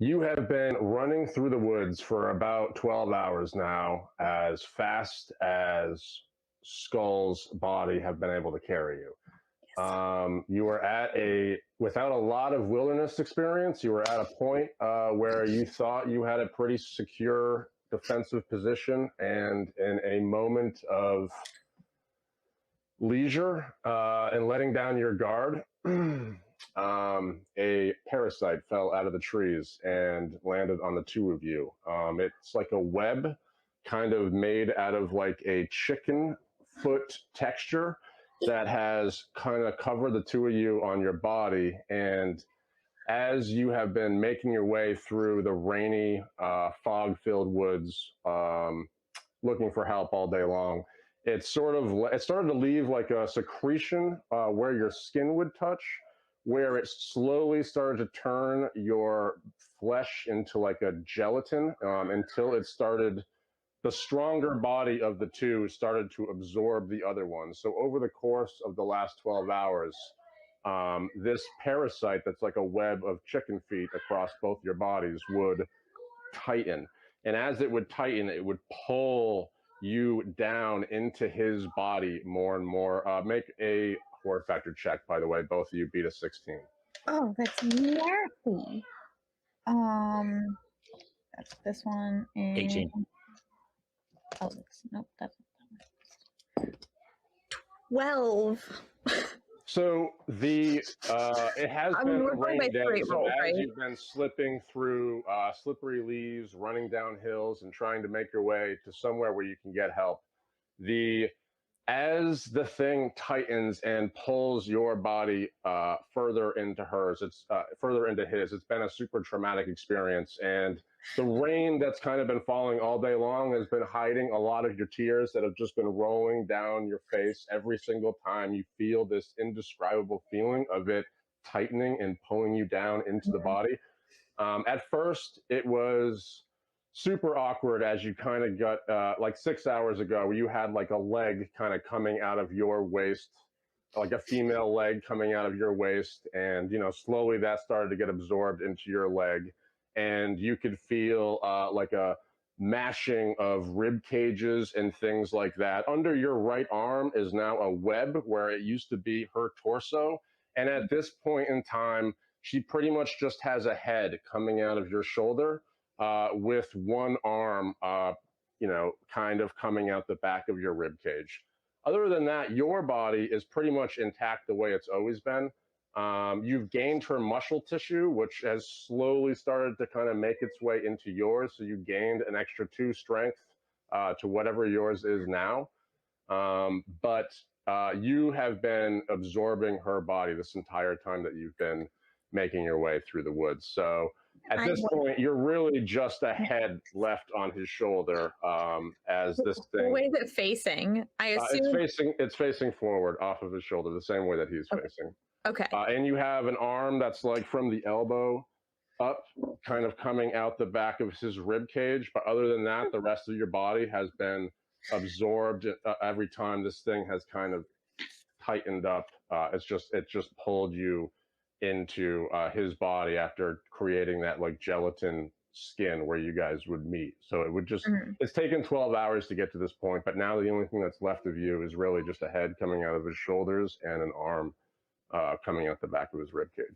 You have been running through the woods for about 12 hours now, as fast as Skull's body have been able to carry you. You were without a lot of wilderness experience, you were at a point where you thought you had a pretty secure defensive position, and in a moment of leisure and letting down your guard, a parasite fell out of the trees and landed on the two of you. It's like a web kind of made out of like a chicken foot texture that has kind of covered the two of you on your body. And as you have been making your way through the rainy, fog-filled woods, looking for help all day long, it started to leave like a secretion where your skin would touch, where it slowly started to turn your flesh into like a gelatin until the stronger body of the two started to absorb the other one. So over the course of the last 12 hours, this parasite that's like a web of chicken feet across both your bodies would tighten. And as it would tighten, it would pull you down into his body more and more. Make a horror factor check, by the way. Both of you beat a 16. Oh, that's nasty. That's this one. And 18. Oh, nope, that's 12. So it has been raining down. So as right? you've been slipping through slippery leaves, running down hills, and trying to make your way to somewhere where you can get help, as the thing tightens and pulls your body further into hers, further into his. It's been a super traumatic experience, and the rain that's kind of been falling all day long has been hiding a lot of your tears that have just been rolling down your face every single time you feel this indescribable feeling of it tightening and pulling you down into the body. At first, it was super awkward as you kind of got, like 6 hours ago, where you had like a leg kind of coming out of your waist, like a female leg coming out of your waist. And, slowly that started to get absorbed into your leg. And you could feel like a mashing of rib cages and things like that. Under your right arm is now a web where it used to be her torso. And at this point in time, she pretty much just has a head coming out of your shoulder, with one arm, kind of coming out the back of your rib cage. Other than that, your body is pretty much intact the way it's always been. You've gained her muscle tissue, which has slowly started to kind of make its way into yours. So you gained an extra 2 strength to whatever yours is now. But you have been absorbing her body this entire time that you've been making your way through the woods. So at this point, you're really just a head left on his shoulder, as this thing. What way is it facing? I assume it's facing forward off of his shoulder, the same way that he's facing. Okay. And you have an arm that's like from the elbow up, kind of coming out the back of his rib cage. But other than that, the rest of your body has been absorbed every time this thing has kind of tightened up. It just pulled you into his body after creating that like gelatin skin where you guys would meet. So it would just, it's taken 12 hours to get to this point, but now the only thing that's left of you is really just a head coming out of his shoulders and an arm coming out the back of his rib cage.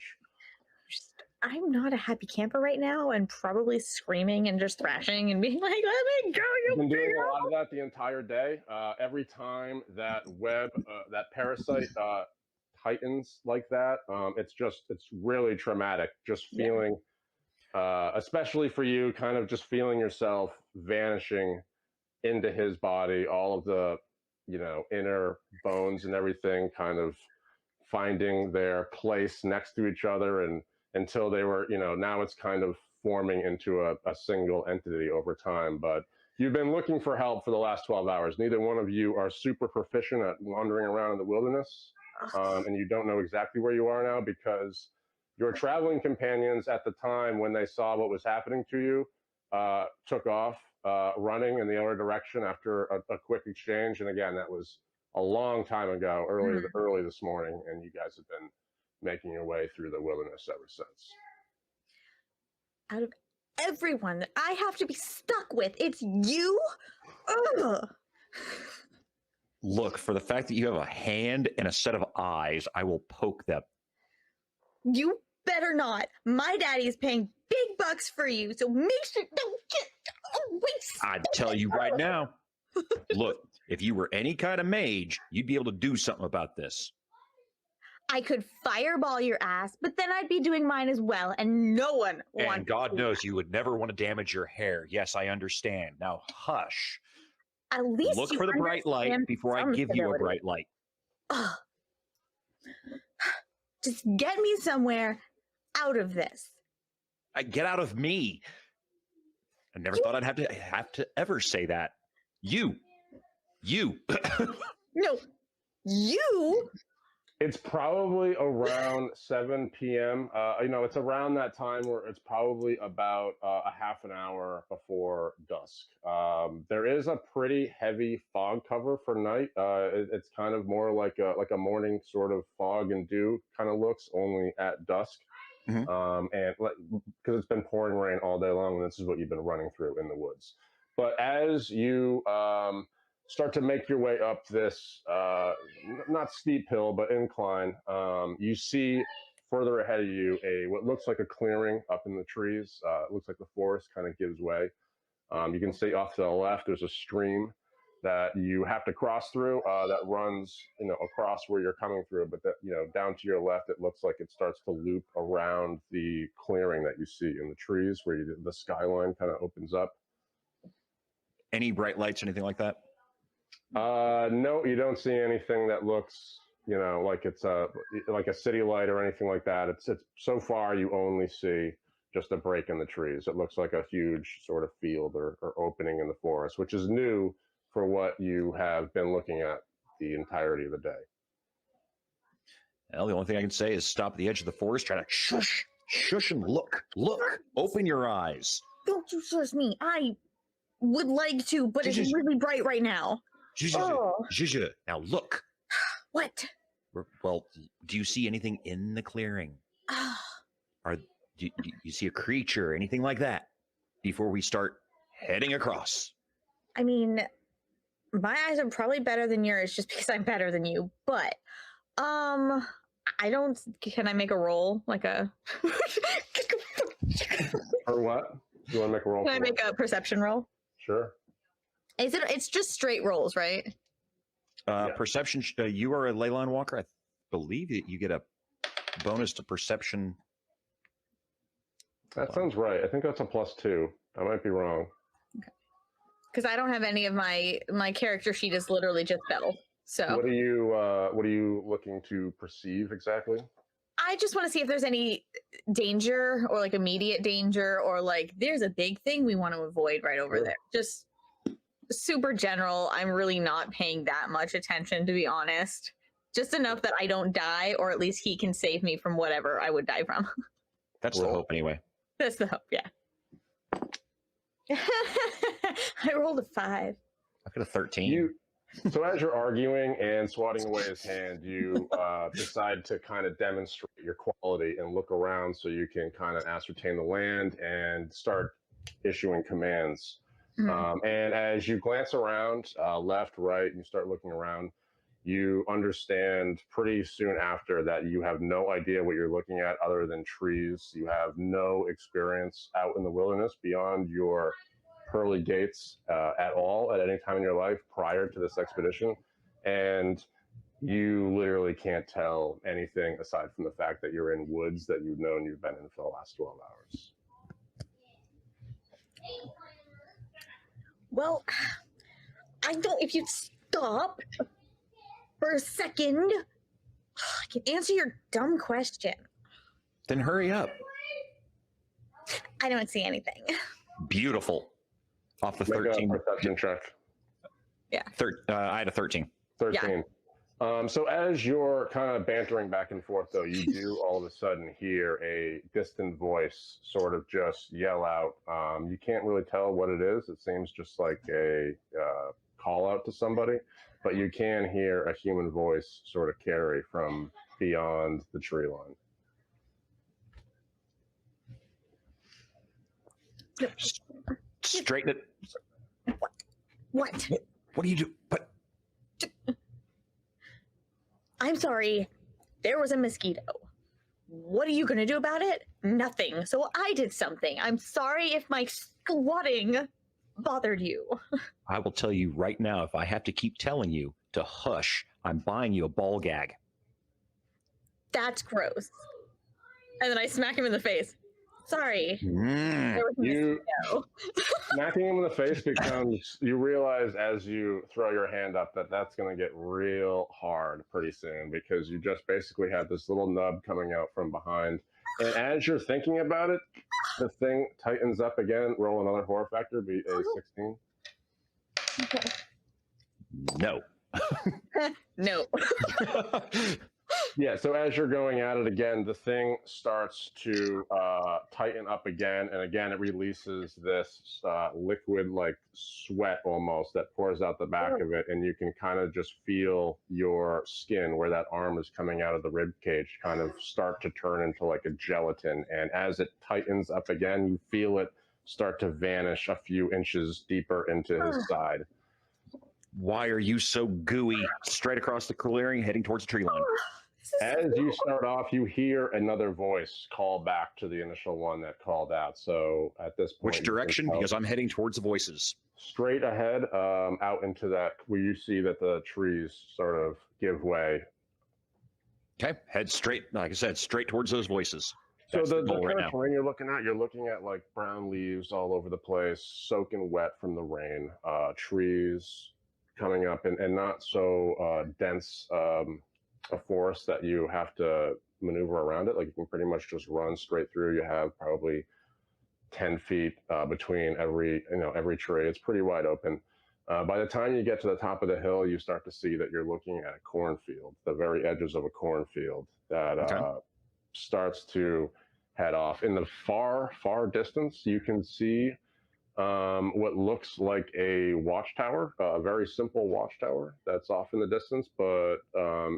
I'm not a happy camper right now, and probably screaming and just thrashing and being like, let me go, You've been doing a lot of that the entire day. Every time that web, that parasite tightens like that, it's really traumatic. Just feeling, especially for you, kind of just feeling yourself vanishing into his body, all of the, inner bones and everything kind of finding their place next to each other, and until they were, now it's kind of forming into a single entity over time. But you've been looking for help for the last 12 hours. Neither one of you are super proficient at wandering around in the wilderness. And you don't know exactly where you are now because your traveling companions at the time, when they saw what was happening to you, took off running in the other direction after a quick exchange. And again, that was a long time ago, early this morning, and you guys have been making your way through the wilderness ever since. Out of everyone that I have to be stuck with, it's you? Ugh. Look, for the fact that you have a hand and a set of eyes, I will poke them. You better not. My daddy is paying big bucks for you, so make sure don't get waste. I tell you right now, look, if you were any kind of mage, you'd be able to do something about this. I could fireball your ass, but then I'd be doing mine as well, and no one wants. And God knows you would never want to damage your hair. Yes, I understand. Now hush. At least Look you for the bright light understand before I some give you a civility. bright light. Ugh. Just get me somewhere out of this. Get out of me. I never thought I'd have to ever say that. You. No, you. It's probably around 7 p.m. It's around that time where it's probably about a half an hour before dusk. There is a pretty heavy fog cover for night. It's kind of more like a morning sort of fog and dew kind of looks, only at dusk. Mhm. And because it's been pouring rain all day long, and this is what you've been running through in the woods. But as you start to make your way up this not steep hill but incline, you see further ahead of you what looks like a clearing up in the trees. It looks like the forest kind of gives way. You can see off to the left there's a stream that you have to cross through that runs across where you're coming through, but that down to your left it looks like it starts to loop around the clearing that you see in the trees where the skyline kind of opens up. Any bright lights, anything like that? No, you don't see anything that looks, like it's like a city light or anything like that. It's so far you only see just a break in the trees. It looks like a huge sort of field or opening in the forest, which is new for what you have been looking at the entirety of the day. Well, the only thing I can say is stop at the edge of the forest, try to shush and look, open your eyes. Don't you shush me. I would like to, but it's really bright right now. Now look. What? Well, do you see anything in the clearing? Do you see a creature, anything like that, before we start heading across? I mean, my eyes are probably better than yours just because I'm better than you, but I don't. Can I make a roll like a? Or what? Do you want to make a roll? Can I make a perception roll? Sure. It's just straight rolls, right? Yeah. Perception. You are a ley line walker. I believe that you get a bonus to perception. That sounds right. I think that's a +2. I might be wrong. Okay. Because I don't have any of my character sheet is literally just Bell. So what are you looking to perceive exactly? I just want to see if there's any danger or like immediate danger or like there's a big thing we want to avoid right over there. Just super general. I'm really not paying that much attention, to be honest. Just enough that I don't die, or at least he can save me from whatever I would die from. That's the hope anyway. That's the hope, yeah. I rolled a 5. I've got a 13. So as you're arguing and swatting away his hand, you decide to kind of demonstrate your quality and look around so you can kind of ascertain the land and start issuing commands. And as you glance around, left, right, and you start looking around, you understand pretty soon after that you have no idea what you're looking at other than trees. You have no experience out in the wilderness beyond your pearly gates at all at any time in your life prior to this expedition. And you literally can't tell anything aside from the fact that you're in woods that you've known you've been in for the last 12 hours. Well, I don't, if you'd stop for a second, I can answer your dumb question. Then hurry up. I don't see anything. Beautiful. Off the 13. Perception check. Yeah. I had a 13. 13. Yeah. So as you're kind of bantering back and forth, though, you do all of a sudden hear a distant voice sort of just yell out. You can't really tell what it is. It seems just like a call out to somebody, but you can hear a human voice sort of carry from beyond the tree line. Straighten it. What? What do you do? What? I'm sorry. There was a mosquito. What are you going to do about it? Nothing. So I did something. I'm sorry if my squatting bothered you. I will tell you right now, if I have to keep telling you to hush, I'm buying you a ball gag. That's gross. And then I smack him in the face. Sorry. There was a mosquito. Smacking him in the face becomes, you realize as you throw your hand up that that's going to get real hard pretty soon, because you just basically have this little nub coming out from behind. And as you're thinking about it, the thing tightens up again. Roll another horror factor, be a 16. No. No. Yeah, so as you're going at it again, the thing starts to tighten up again, and again it releases this liquid like sweat almost that pours out the back of it, and you can kind of just feel your skin where that arm is coming out of the rib cage kind of start to turn into like a gelatin, and as it tightens up again, you feel it start to vanish a few inches deeper into his side. Why are you so gooey? Straight across the clearing, heading towards the tree line. As you start off, you hear another voice call back to the initial one that called out. So at this point, which direction? Because I'm heading towards the voices. Straight ahead, out into that where you see that the trees sort of give way. Okay, head straight. Like I said, straight towards those voices. So That's the goal kind right of now. terrain you're looking at like brown leaves all over the place, soaking wet from the rain, trees coming up, and not so dense a forest that you have to maneuver around it. Like you can pretty much just run straight through. You have probably 10 feet between every tree. It's pretty wide open. By the time you get to the top of the hill, you start to see that you're looking at a cornfield, the very edges of a cornfield that starts to head off. In the far, far distance, you can see what looks like a watchtower, a very simple watchtower that's off in the distance, but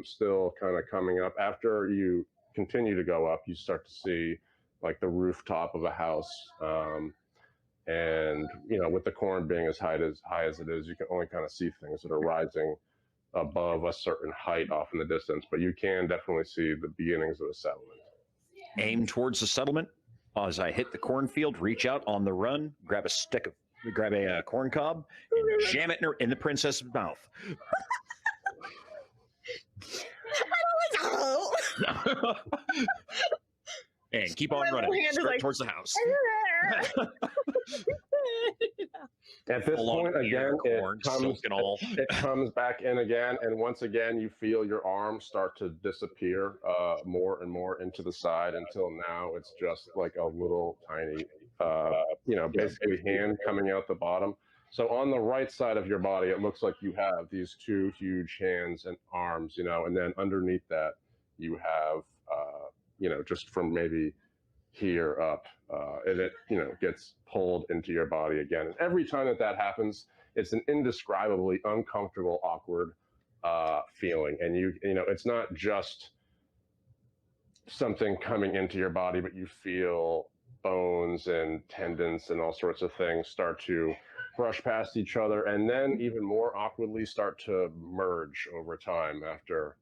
still kind of coming up. After you continue to go up, you start to see like the rooftop of a house. And, with the corn being as high as it is, you can only kind of see things that are rising above a certain height off in the distance, but you can definitely see the beginnings of a settlement. Aim towards the settlement. As I hit the cornfield, reach out on the run, grab a corn cob, and jam it in the princess's mouth. And keep on running straight towards the house. At this point, again, it comes back in again, and once again, you feel your arm start to disappear more and more into the side until now it's just like a little tiny, basically hand coming out the bottom. So on the right side of your body, it looks like you have these two huge hands and arms, and then underneath that, you have, just from maybe here up, and it gets pulled into your body again. And every time that happens, it's an indescribably uncomfortable, awkward feeling. And it's not just something coming into your body, but you feel bones and tendons and all sorts of things start to brush past each other, and then even more awkwardly start to merge over time after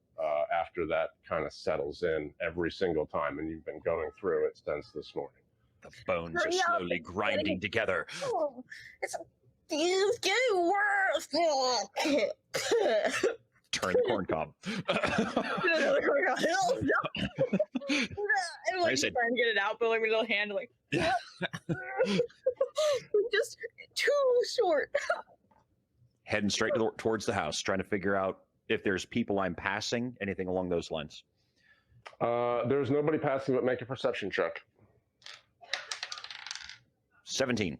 that kind of settles in every single time, and you've been going through it since this morning. The bones are slowly grinding together. Oh, it's getting worse. Turn the corn cob. Another corn cob. I'm like said, trying to get it out, but like my little hand, like just too short. Heading straight towards the house, trying to figure out if there's people I'm passing, anything along those lines. There's nobody passing, but make a perception check. 17.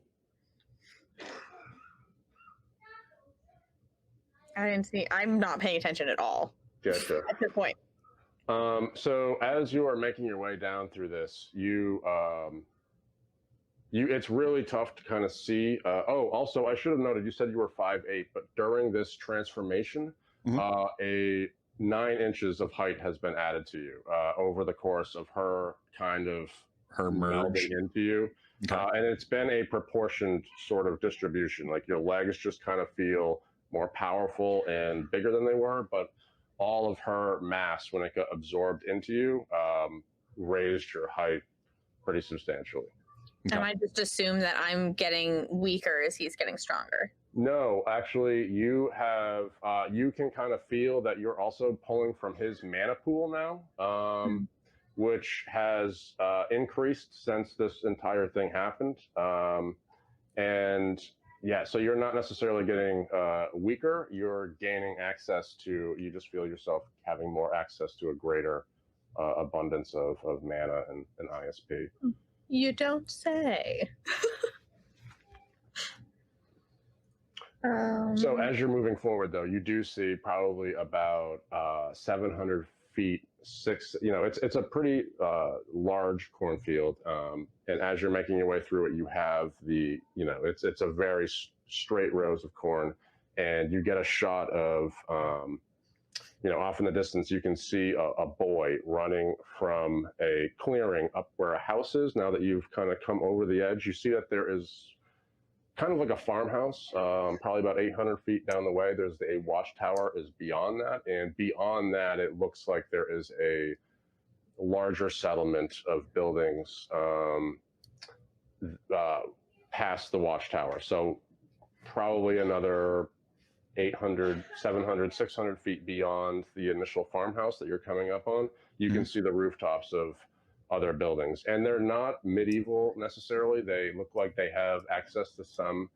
I didn't see. I'm not paying attention at all. Gotcha. At this point. So as you are making your way down through this, it's really tough to kind of see. Also, I should have noted, you said you were 5'8", but during this transformation, a 9 inches of height has been added to you over the course of her kind of her merge melding into you. And it's been a proportioned sort of distribution. Like your legs just kind of feel more powerful and bigger than they were, but all of her mass, when it got absorbed into you, raised your height pretty substantially. And I just assume that I'm getting weaker as he's getting stronger. No, actually, you have you can kind of feel that you're also pulling from his mana pool now, which has increased since this entire thing happened. And yeah, so you're not necessarily getting weaker. You're gaining access to. You just feel yourself having more access to a greater abundance of mana and ISP. You don't say. So as you're moving forward, though, you do see probably about 700 feet, it's a pretty large cornfield. And as you're making your way through it, you have it's a very straight rows of corn, and you get a shot of, off in the distance, you can see a boy running from a clearing up where a house is. Now that you've kind of come over the edge, you see that there is kind of like a farmhouse, probably about 800 feet down the way. There's a watchtower is beyond that. And beyond that, it looks like there is a larger settlement of buildings past the watchtower. So probably another 800, 700, 600 feet beyond the initial farmhouse that you're coming up on, you can see the rooftops of other buildings. And they're not medieval necessarily. They look like they have access to some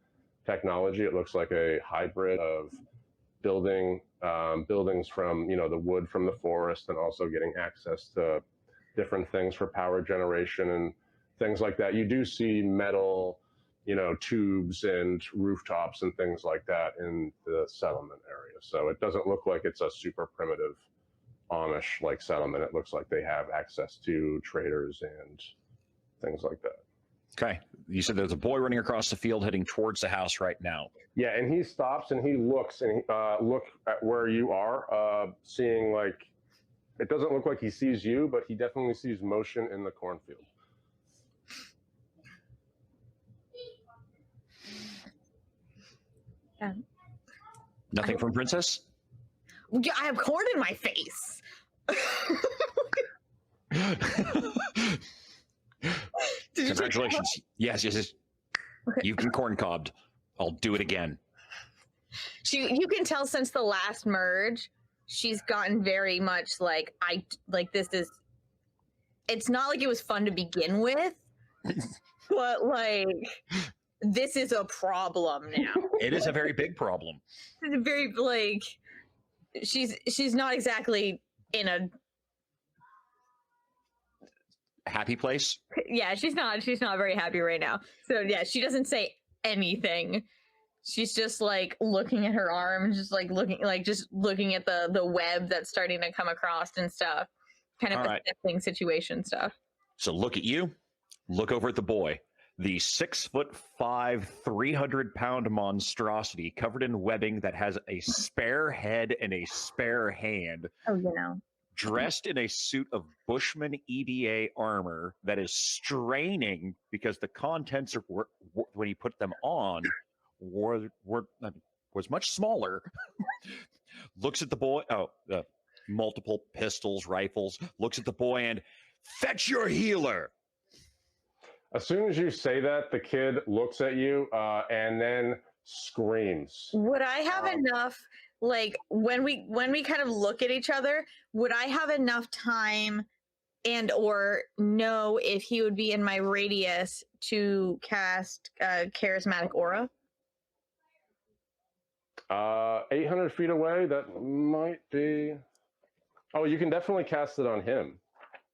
technology. It looks like a hybrid of buildings from, the wood from the forest, and also getting access to different things for power generation and things like that. You do see metal, tubes and rooftops and things like that in the settlement area. So it doesn't look like it's a super primitive Amish-like settlement. It looks like they have access to traders and things like that. Okay. You said there's a boy running across the field heading towards the house right now. Yeah, and he stops and he looks and look at where you are, seeing like, it doesn't look like he sees you, but he definitely sees motion in the cornfield. Nothing from Princess? Yeah, I have corn in my face. Congratulations. Yes. Okay. You've been corn-cobbed. I'll do it again. You can tell since the last merge, she's gotten very much like, it's not like it was fun to begin with, but like, this is a problem now. It is a very big problem. It's a very, like, she's not exactly in a happy place. Yeah, she's not very happy right now. So yeah, she doesn't say anything. She's just like looking at her arm, just looking at the web that's starting to come across and stuff. Kind of accepting situation stuff. So look at you, look over at the boy. The 6'5", 300-pound monstrosity covered in webbing that has a spare head and a spare hand. Oh, Dressed in a suit of Bushman EDA armor that is straining because the contents of when he put them on was much smaller. Looks at the boy. Multiple pistols, rifles. Looks at the boy and fetch your healer. As soon as you say that, the kid looks at you and then screams. Would I have enough, like, when we kind of look at each other, would I have enough time and or know if he would be in my radius to cast Charismatic Aura? 800 feet away, that might be... Oh, you can definitely cast it on him.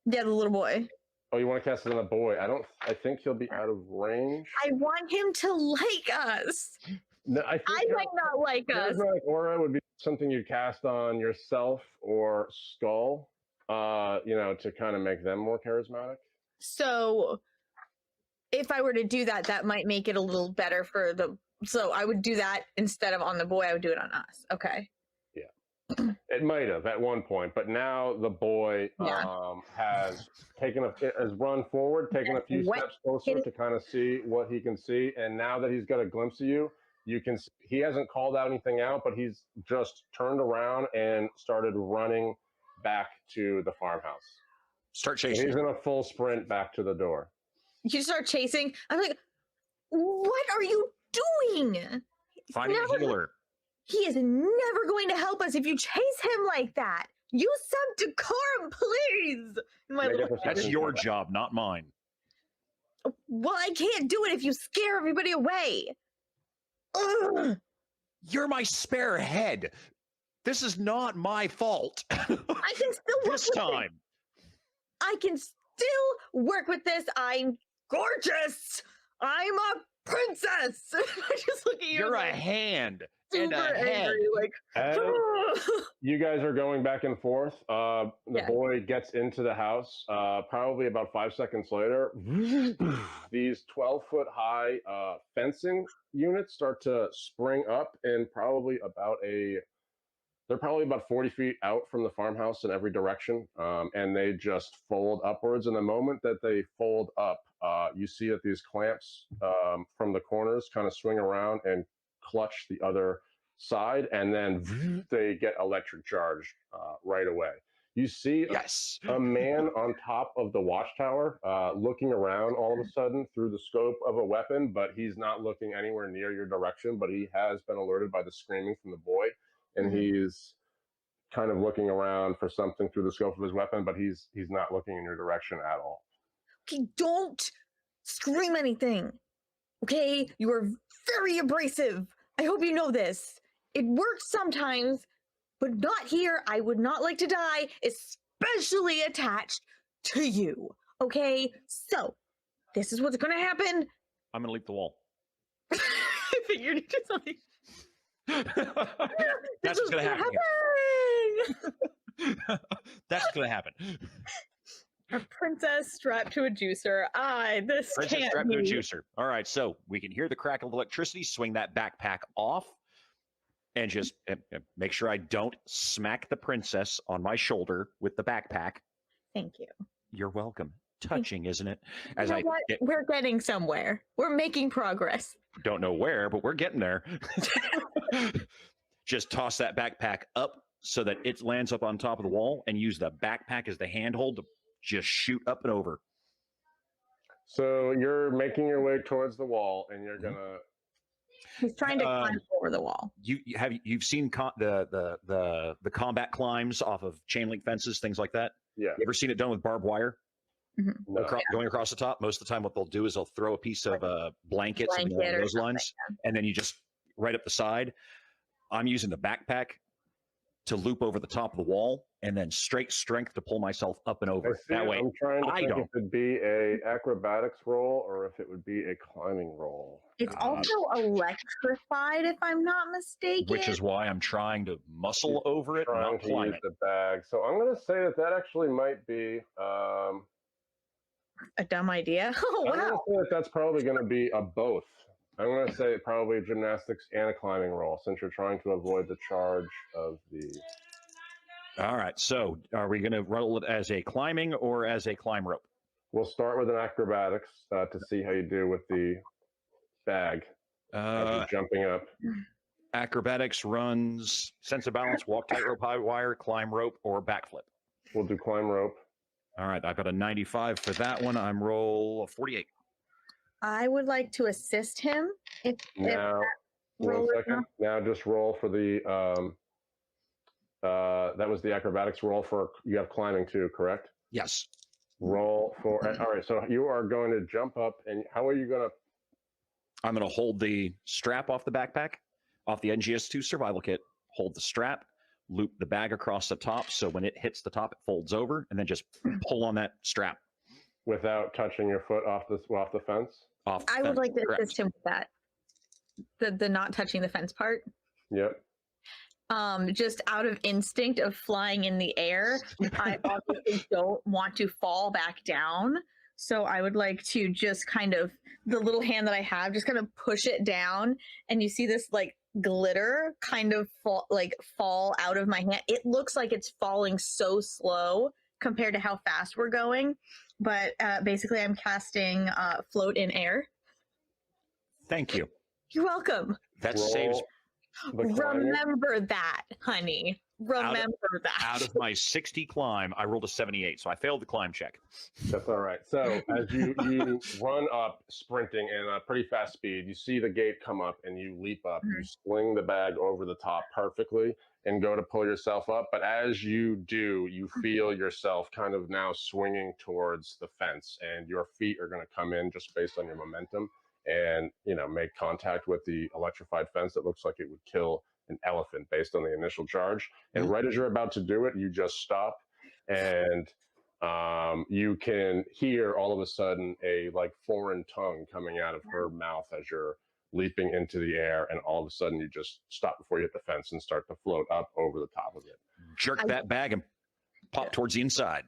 Yeah, the little boy. Oh, you want to cast it on the boy? I think he'll be out of range. I want him to like us. No, I might not like us. Charismatic Aura would be something you cast on yourself or Skull, to kind of make them more charismatic. So if I were to do that, that might make it a little better so I would do that instead of on the boy, I would do it on us. Okay. Yeah. It might have at one point, but now the boy has run forward, taken a few steps closer to kind of see what he can see, and now that he's got a glimpse of you, he hasn't called out anything out, but he's just turned around and started running back to the farmhouse. Start chasing. He's in a full sprint back to the door. You start chasing. I'm like, what are you doing? Finding a healer. He is never going to help us if you chase him like that. Use some decorum, please. That's your job, not mine. Well, I can't do it if you scare everybody away. Ugh. You're my spare head. This is not my fault. I can still work this time. I can still work with this. I'm gorgeous. I'm a princess. I just look at you. You're a hand and a head. Angry, like, you guys are going back and forth. The boy gets into the house. Probably about 5 seconds later, these 12-foot high fencing units start to spring up, and they're probably about 40 feet out from the farmhouse in every direction, and they just fold upwards. And the moment that they fold up, you see that these clamps from the corners kind of swing around and clutch the other side, and then they get electric charged right away. You see a man on top of the watchtower looking around all of a sudden through the scope of a weapon, but he's not looking anywhere near your direction, but he has been alerted by the screaming from the boy, and he's kind of looking around for something through the scope of his weapon, but he's not looking in your direction at all. Okay, don't scream anything. Okay, you are very abrasive. I hope you know this. It works sometimes, but not here. I would not like to die, especially attached to you. Okay, so this is what's going to happen. I'm going to leap the wall. I figured it just like... That's what's going to happen. That's what's going to happen. A princess strapped to a juicer. This princess can't strapped be. to a juicer. All right, so we can hear the crackle of electricity. Swing that backpack off, and just make sure I don't smack the princess on my shoulder with the backpack. Thank you. You're welcome. Touching, isn't it? We're getting somewhere. We're making progress. Don't know where, but we're getting there. Just toss that backpack up so that it lands up on top of the wall, and use the backpack as the handhold to just shoot up and over. So you're making your way towards the wall, and you're gonna. He's trying to climb over the wall. You've seen the combat climbs off of chain link fences, things like that. Yeah. You ever seen it done with barbed wire? Mm-hmm. No. Going across the top. Most of the time, what they'll do is they'll throw a piece of blanket, something along those lines, and then you just right up the side. I'm using the backpack to loop over the top of the wall, and then straight strength to pull myself up and over. That way, I'm trying to think if it would be a acrobatics roll or if it would be a climbing roll. It's also electrified, if I'm not mistaken. Which is why I'm trying to muscle over it, not climb it. The bag. So I'm going to say that actually might be a dumb idea. Oh, wow. I'm going to say that's probably going to be a both. I'm going to say probably gymnastics and a climbing roll, since you're trying to avoid the charge of the... All right, so are we going to roll it as a climbing or as a climb rope? We'll start with an acrobatics to see how you do with the bag. Jumping up. Acrobatics runs sense of balance, walk tightrope, high wire, climb rope, or backflip. We'll do climb rope. All right, I've got a 95 for that one. I'm roll a 48. I would like to assist him. Now just roll for the that was the acrobatics roll for, you have climbing too, correct? Yes. Roll for, all right, so you are going to jump up, and how are you going to? I'm going to hold the strap off the backpack, off the NGS2 survival kit, hold the strap, loop the bag across the top, so when it hits the top, it folds over, and then just pull on that strap. Without touching your foot off the fence? I would like to assist him with that. The not touching the fence part. Yep. Just out of instinct of flying in the air, I obviously don't want to fall back down. So I would like to just kind of, the little hand that I have, just kind of push it down. And you see this like glitter kind of fall out of my hand. It looks like it's falling so slow compared to how fast we're going. But basically, I'm casting float in air. Thank you. You're welcome. That Roll saves the climbing. Remember that, honey. Remember that. out of my 60 climb. I rolled a 78, so I failed the climb check. That's all right. So as you run up, sprinting in a pretty fast speed, you see the gate come up and you leap up. You sling the bag over the top perfectly and go to pull yourself up. But as you do, you feel yourself kind of now swinging towards the fence, and your feet are going to come in just based on your momentum and, you know, make contact with the electrified fence that looks like it would kill an elephant based on the initial charge. And right as you're about to do it, you just stop, and you can hear all of a sudden a like foreign tongue coming out of her mouth as you're leaping into the air, and all of a sudden you just stop before you hit the fence and start to float up over the top of it. Jerk that bag and pop towards the inside.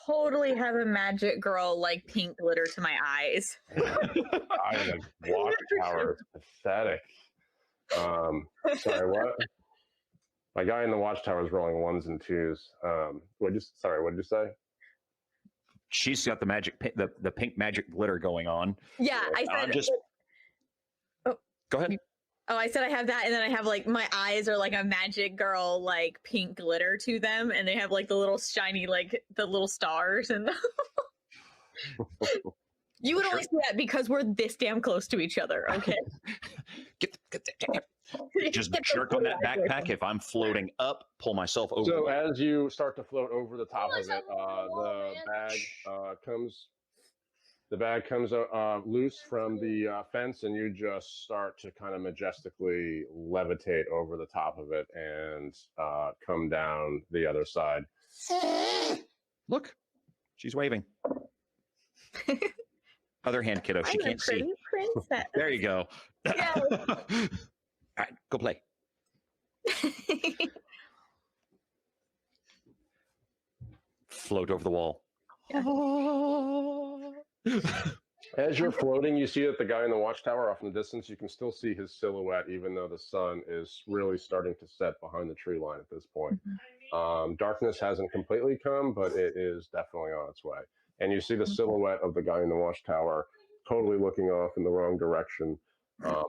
Totally have a magic girl like pink glitter to my eyes. I like Watchtower is pathetic. Sorry, what? My guy in the Watchtower is rolling 1s and 2s. What did you say? She's got the pink magic glitter going on. Yeah, I said. Go ahead. Oh, I said I have that, and then I have like my eyes are like a magic girl, like pink glitter to them, and they have like the little shiny, like the little stars, and you would only see that because we're this damn close to each other. Okay. Just jerk on that backpack. If I'm floating up, pull myself over. So as you start to float over the top of it, the bag comes loose from the fence, and you just start to kind of majestically levitate over the top of it and come down the other side. Look, she's waving. Other hand, kiddo. She can't see. Princess. There you go. Yeah. All right, go play. Float over the wall. As you're floating, you see that the guy in the Watchtower off in the distance, you can still see his silhouette, even though the sun is really starting to set behind the tree line at this point. Darkness hasn't completely come, but it is definitely on its way. And you see the silhouette of the guy in the Watchtower totally looking off in the wrong direction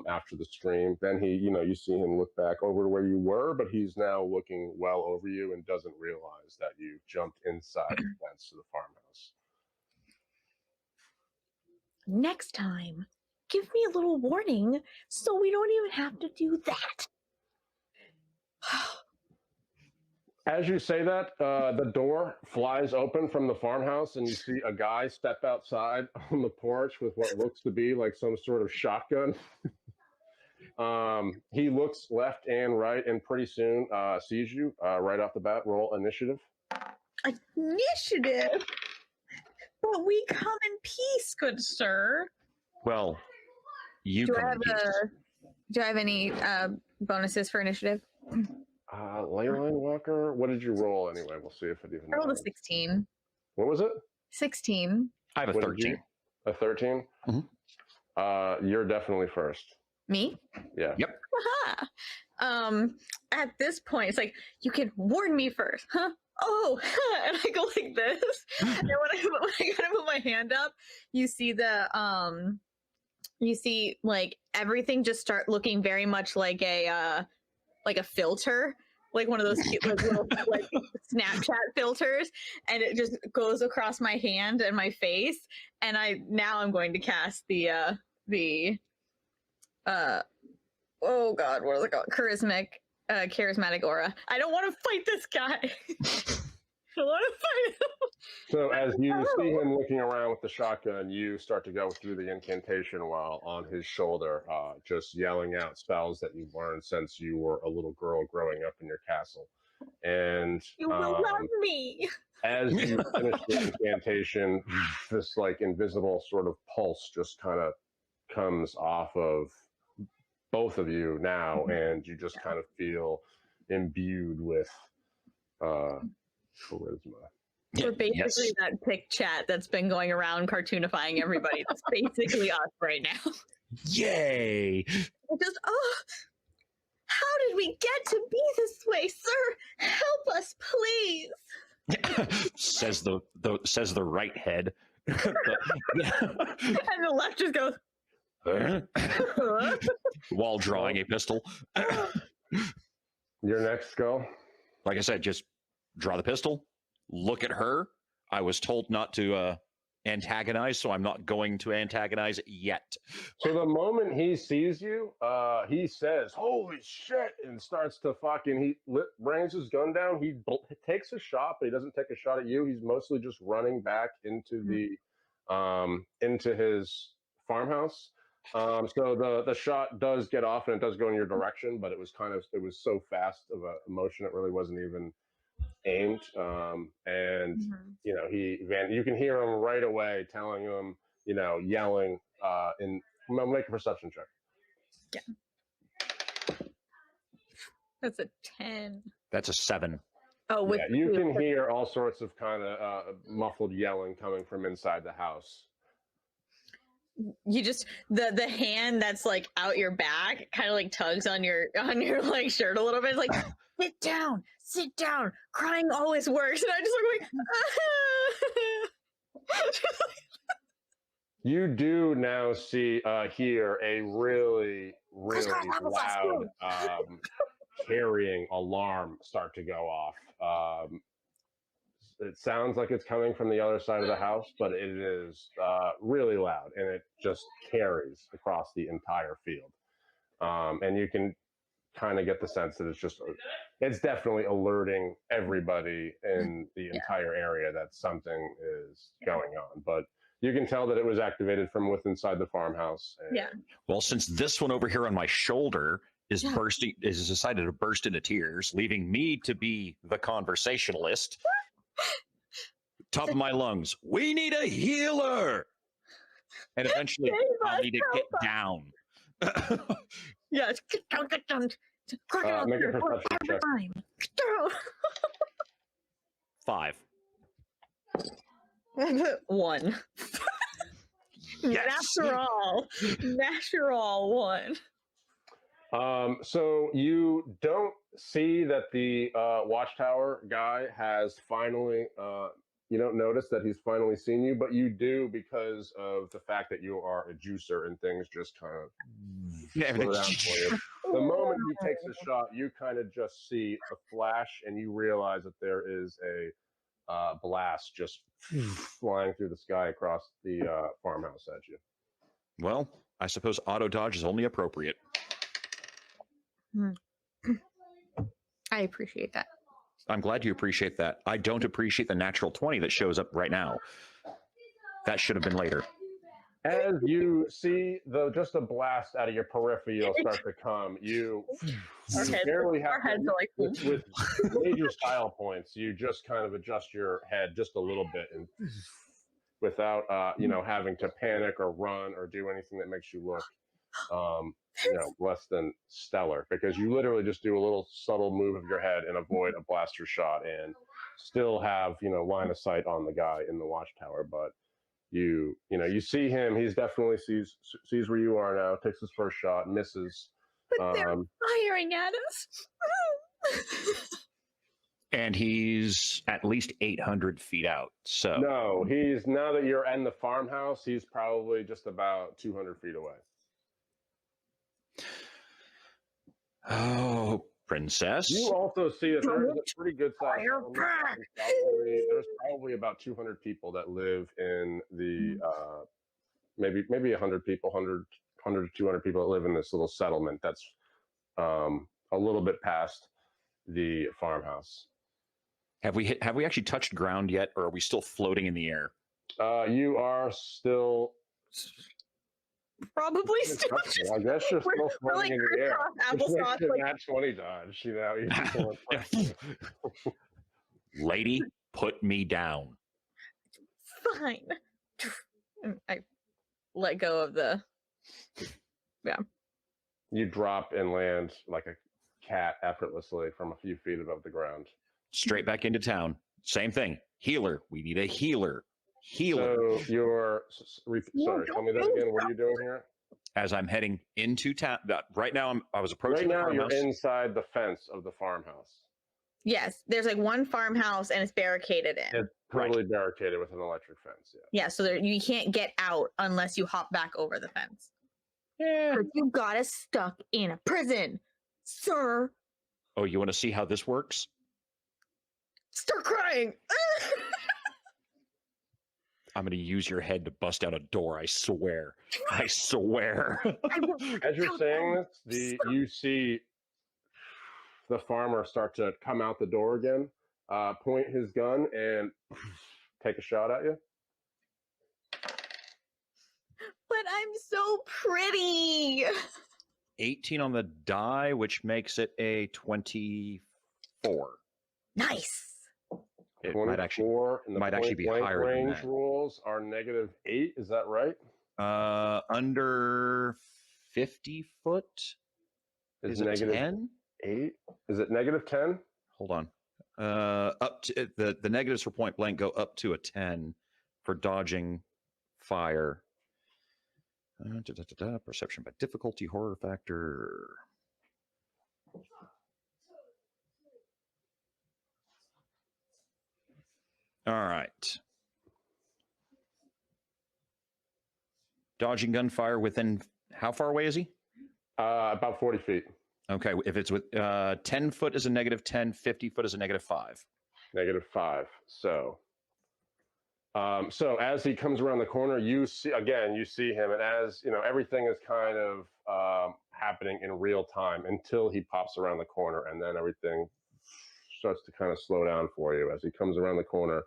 after the stream. Then you see him look back over to where you were, but he's now looking well over you and doesn't realize that you jumped inside the fence to the farmhouse. Next time, give me a little warning so we don't even have to do that. As you say that, the door flies open from the farmhouse, and you see a guy step outside on the porch with what looks to be like some sort of shotgun. He looks left and right, and pretty soon sees you right off the bat. Roll initiative. Initiative? But we come in peace, good sir. Well, you do come in peace. Do I have any bonuses for initiative? Leyline Walker, what did you roll anyway? We'll see if it even. I rolled a 16. What was it? 16. I have a 13. A 13? Mm-hmm. You're definitely first. Me? Yeah. Yep. At this point, it's like, you can warn me first, huh? Oh, and I go like this. And when I gotta put my hand up, you see like everything just start looking very much like a filter, like one of those cute like little like Snapchat filters, and it just goes across my hand and my face. And I'm going to cast the oh god, what is it called? Charismatic aura. I don't want to fight this guy. I want to fight him. So as you see him looking around with the shotgun, you start to go through the incantation while on his shoulder, just yelling out spells that you've learned since you were a little girl growing up in your castle. And you will love me. As you finish the incantation, this like invisible sort of pulse just kind of comes off of both of you now, and you just kind of feel imbued with charisma. We're basically that pic chat that's been going around cartoonifying everybody. That's basically us right now. Yay! Just we get to be this way, sir? Help us, please. says the right head. And the left just goes, While drawing a pistol. Your next go. Like I said, just draw the pistol, look at her. I was told not to antagonize, so I'm not going to antagonize yet. So the moment he sees you, he says, "Holy shit!" and starts to fucking. Brings his gun down. He takes a shot, but he doesn't take a shot at you. He's mostly just running back into the into his farmhouse. So the shot does get off and it does go in your direction, but it was so fast of a motion it really wasn't even aimed. And you can hear him right away telling him, yelling make a perception check. Yeah. That's a 10. That's a 7. Oh, you can hear all sorts of kind of muffled yelling coming from inside the house. You just the hand that's like out your back kind of like tugs on your like shirt a little bit. It's like, sit down. Crying always works. And I just look like, You do now hear a really, really loud carrying alarm start to go off. It sounds like it's coming from the other side of the house, but it is really loud, and it just carries across the entire field. And you can kind of get the sense that it's definitely alerting everybody in the entire area that something is going on. But you can tell that it was activated from inside the farmhouse. Well, since this one over here on my shoulder is decided to burst into tears, leaving me to be the conversationalist. Top of my lungs, we need a healer, and eventually I'll need to get down. Yes, get down. Make a perception check. 5. 1. Yes. Natural 1. So you don't see that the Watchtower guy has finally. You don't notice that he's finally seen you, but you do because of the fact that you are a juicer and things just kind of slow down for you. The moment he takes a shot, you kind of just see a flash and you realize that there is a blast just flying through the sky across the farmhouse at you. Well, I suppose auto dodge is only appropriate. I appreciate that. I'm glad you appreciate that. I don't appreciate the natural 20 that shows up right now. That should have been later. As you see just a blast out of your peripheral start to come, you barely have with major style points. You just kind of adjust your head just a little bit, and without having to panic or run or do anything that makes you look less than stellar, because you literally just do a little subtle move of your head and avoid a blaster shot and still have line of sight on the guy in the Watchtower. But you see him, he's definitely sees where you are now, takes his first shot, misses, but they're firing at us. And he's at least 800 feet out. So no, now that you're in the farmhouse, he's probably just about 200 feet away. Oh, princess. You also see that there's a pretty good size. There's probably about 200 people that live in the maybe 100 people, 100 to 200 people that live in this little settlement that's a little bit past the farmhouse. Have we actually touched ground yet, or are we still floating in the air? You are still. Probably still. I guess you're still floating in the air. Applesauce, Nat 20 dodge, Lady, put me down. Fine. I let go of the. Yeah. You drop and land like a cat effortlessly from a few feet above the ground. Straight back into town. Same thing. Healer. We need a healer. So you're sorry. Tell me that again. What are you doing here? as I'm heading into town. Right now, I was approaching Right the now, you're farmhouse. inside the fence of the farmhouse. Yes, there's like one farmhouse and it's barricaded in. It's totally barricaded with an electric fence. Yeah. Yeah, so you can't get out unless you hop back over the fence. Yeah. You got us stuck in a prison, sir. Oh, you want to see how this works? Start crying. I'm going to use your head to bust out a door. I swear. I swear. As you're saying this, you see the farmer start to come out the door again, point his gun, and take a shot at you. But I'm so pretty. 18 on the die, which makes it a 24. Nice. It might actually be higher than range that. rules are -8. Is that right? Under 50 foot is it 10? 8. Is it -10? Hold on. Up to the negatives for point blank go up to a 10 for dodging fire. Perception by difficulty, horror factor. All right. Dodging gunfire within how far away is he? About 40 feet. Okay, if it's with 10 foot is a -10, 50 foot is a -5. -5. So as he comes around the corner, you see him, and as you know, everything is kind of happening in real time until he pops around the corner, and then everything starts to kind of slow down for you as he comes around the corner,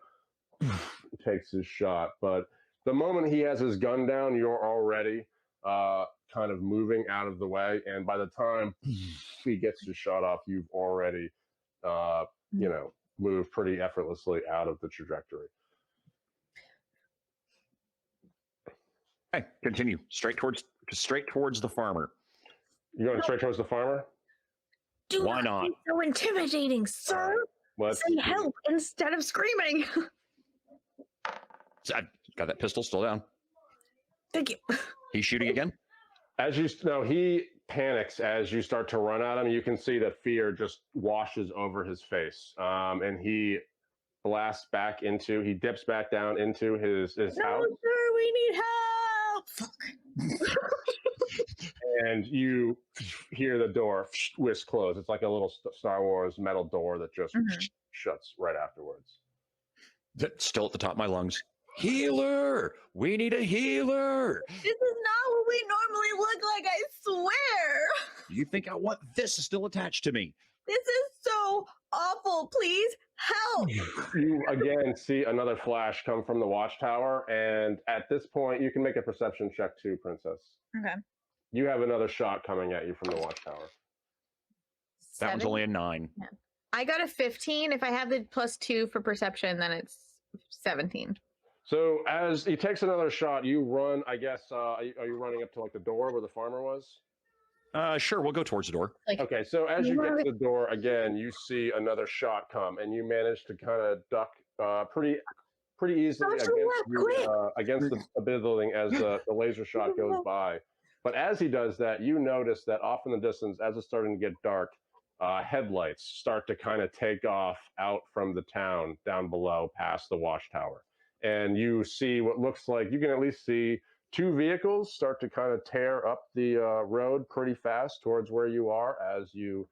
takes his shot. But the moment he has his gun down, you're already kind of moving out of the way, and by the time he gets his shot off, you've already moved pretty effortlessly out of the trajectory. Okay, continue straight towards the farmer. You're going straight towards the farmer? Why not? Be so intimidating, sir. Say help instead of screaming. I got that pistol still down. Thank you. He's shooting again? He panics as you start to run at him. You can see that fear just washes over his face. And he blasts back he dips back down into his house. Sir, we need help. Fuck. And you hear the door whisk close. It's like a little Star Wars metal door that just shuts right afterwards. Still at the top of my lungs. Healer! We need a healer! This is not what we normally look like, I swear. You think I want this still attached to me? This is so awful. Please help. You again see another flash come from the Watchtower, and at this point, you can make a perception check too, Princess. Okay. You have another shot coming at you from the Watchtower. That one's only a 9. Yeah. I got a 15. If I have the +2 for perception, then it's 17. So as he takes another shot, you run, I guess, are you running up to like the door where the farmer was? Sure, we'll go towards the door. Okay, so as you get to the door, again, you see another shot come, and you manage to kind of duck pretty easily against the building as the laser shot goes by. But as he does that, you notice that off in the distance, as it's starting to get dark, headlights start to kind of take off out from the town down below past the Watchtower. And you see what looks like, you can at least see 2 vehicles start to kind of tear up the road pretty fast towards where you are as you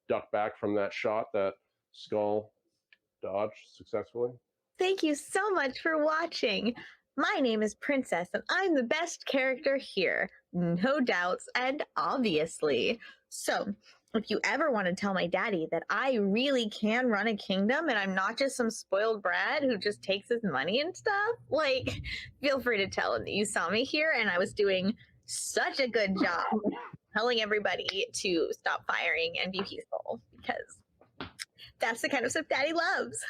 duck back from that shot that Skull dodged successfully. Thank you so much for watching. My name is Princess, and I'm the best character here. No doubts, and obviously. So, if you ever want to tell my daddy that I really can run a kingdom and I'm not just some spoiled brat who just takes his money and stuff, like, feel free to tell him that you saw me here and I was doing such a good job telling everybody to stop firing and be peaceful, because that's the kind of stuff daddy loves.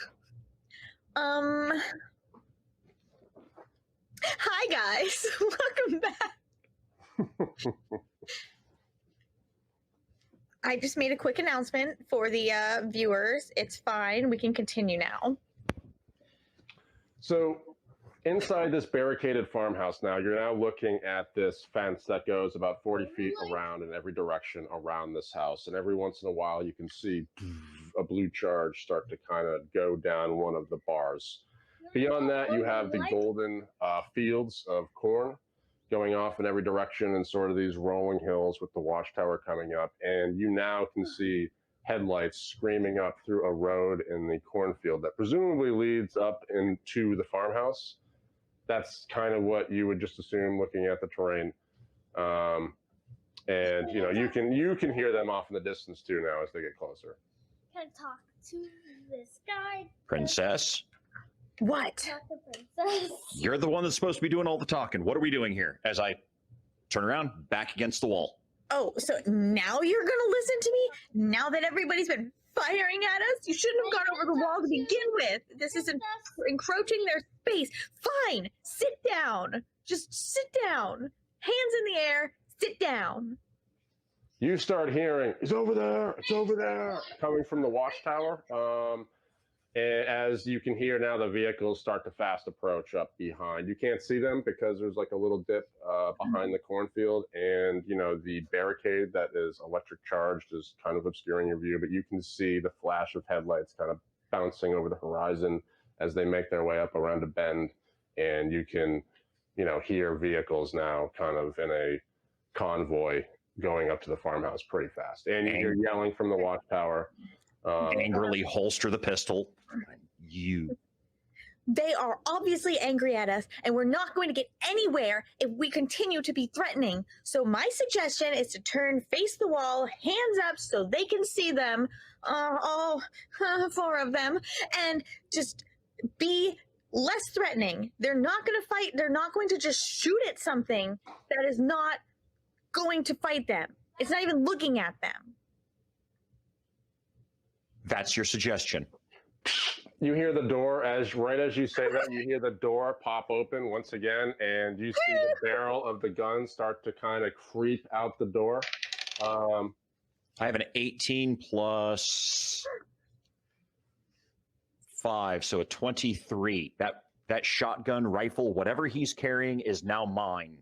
Hi guys, welcome back. I just made a quick announcement for the viewers. It's fine. We can continue now. So inside this barricaded farmhouse now, you're now looking at this fence that goes about 40 feet around in every direction around this house. And every once in a while, you can see a blue charge start to kind of go down one of the bars. Beyond that, you have the golden fields of corn going off in every direction and sort of these rolling hills with the Watchtower coming up. And you now can see headlights screaming up through a road in the cornfield that presumably leads up into the farmhouse. That's kind of what you would just assume looking at the terrain. And you can hear them off in the distance too now as they get closer. Can I talk to this guy? Princess, What? Talk to Princess. you're the one that's supposed to be doing all the talking. What are we doing here? As I turn around, back against the wall. Oh, so now you're gonna listen to me? Now that everybody's been firing at us? You shouldn't have gone over the wall to begin with. This is encroaching their space. Fine, sit down. Just sit down. Hands in the air, sit down. You start hearing, it's over there, coming from the Watchtower. And as you can hear now, the vehicles start to fast approach up behind. You can't see them because there's like a little dip behind the cornfield, and the barricade that is electric charged is kind of obscuring your view, but you can see the flash of headlights kind of bouncing over the horizon as they make their way up around a bend, and you can hear vehicles now kind of in a convoy going up to the farmhouse pretty fast. And you hear yelling from the Watchtower. Angrily holster the pistol. They are obviously angry at us, and we're not going to get anywhere if we continue to be threatening. So my suggestion is to face the wall, hands up so they can see them, all 4 of them, and just be less threatening. They're not going to fight. They're not going to just shoot at something that is not going to fight them. It's not even looking at them. That's your suggestion. You hear the door, right as you say that, you hear the door pop open once again, and you see the barrel of the gun start to kind of creep out the door. I have an 18 plus 5, so a 23. That shotgun rifle, whatever he's carrying, is now mine.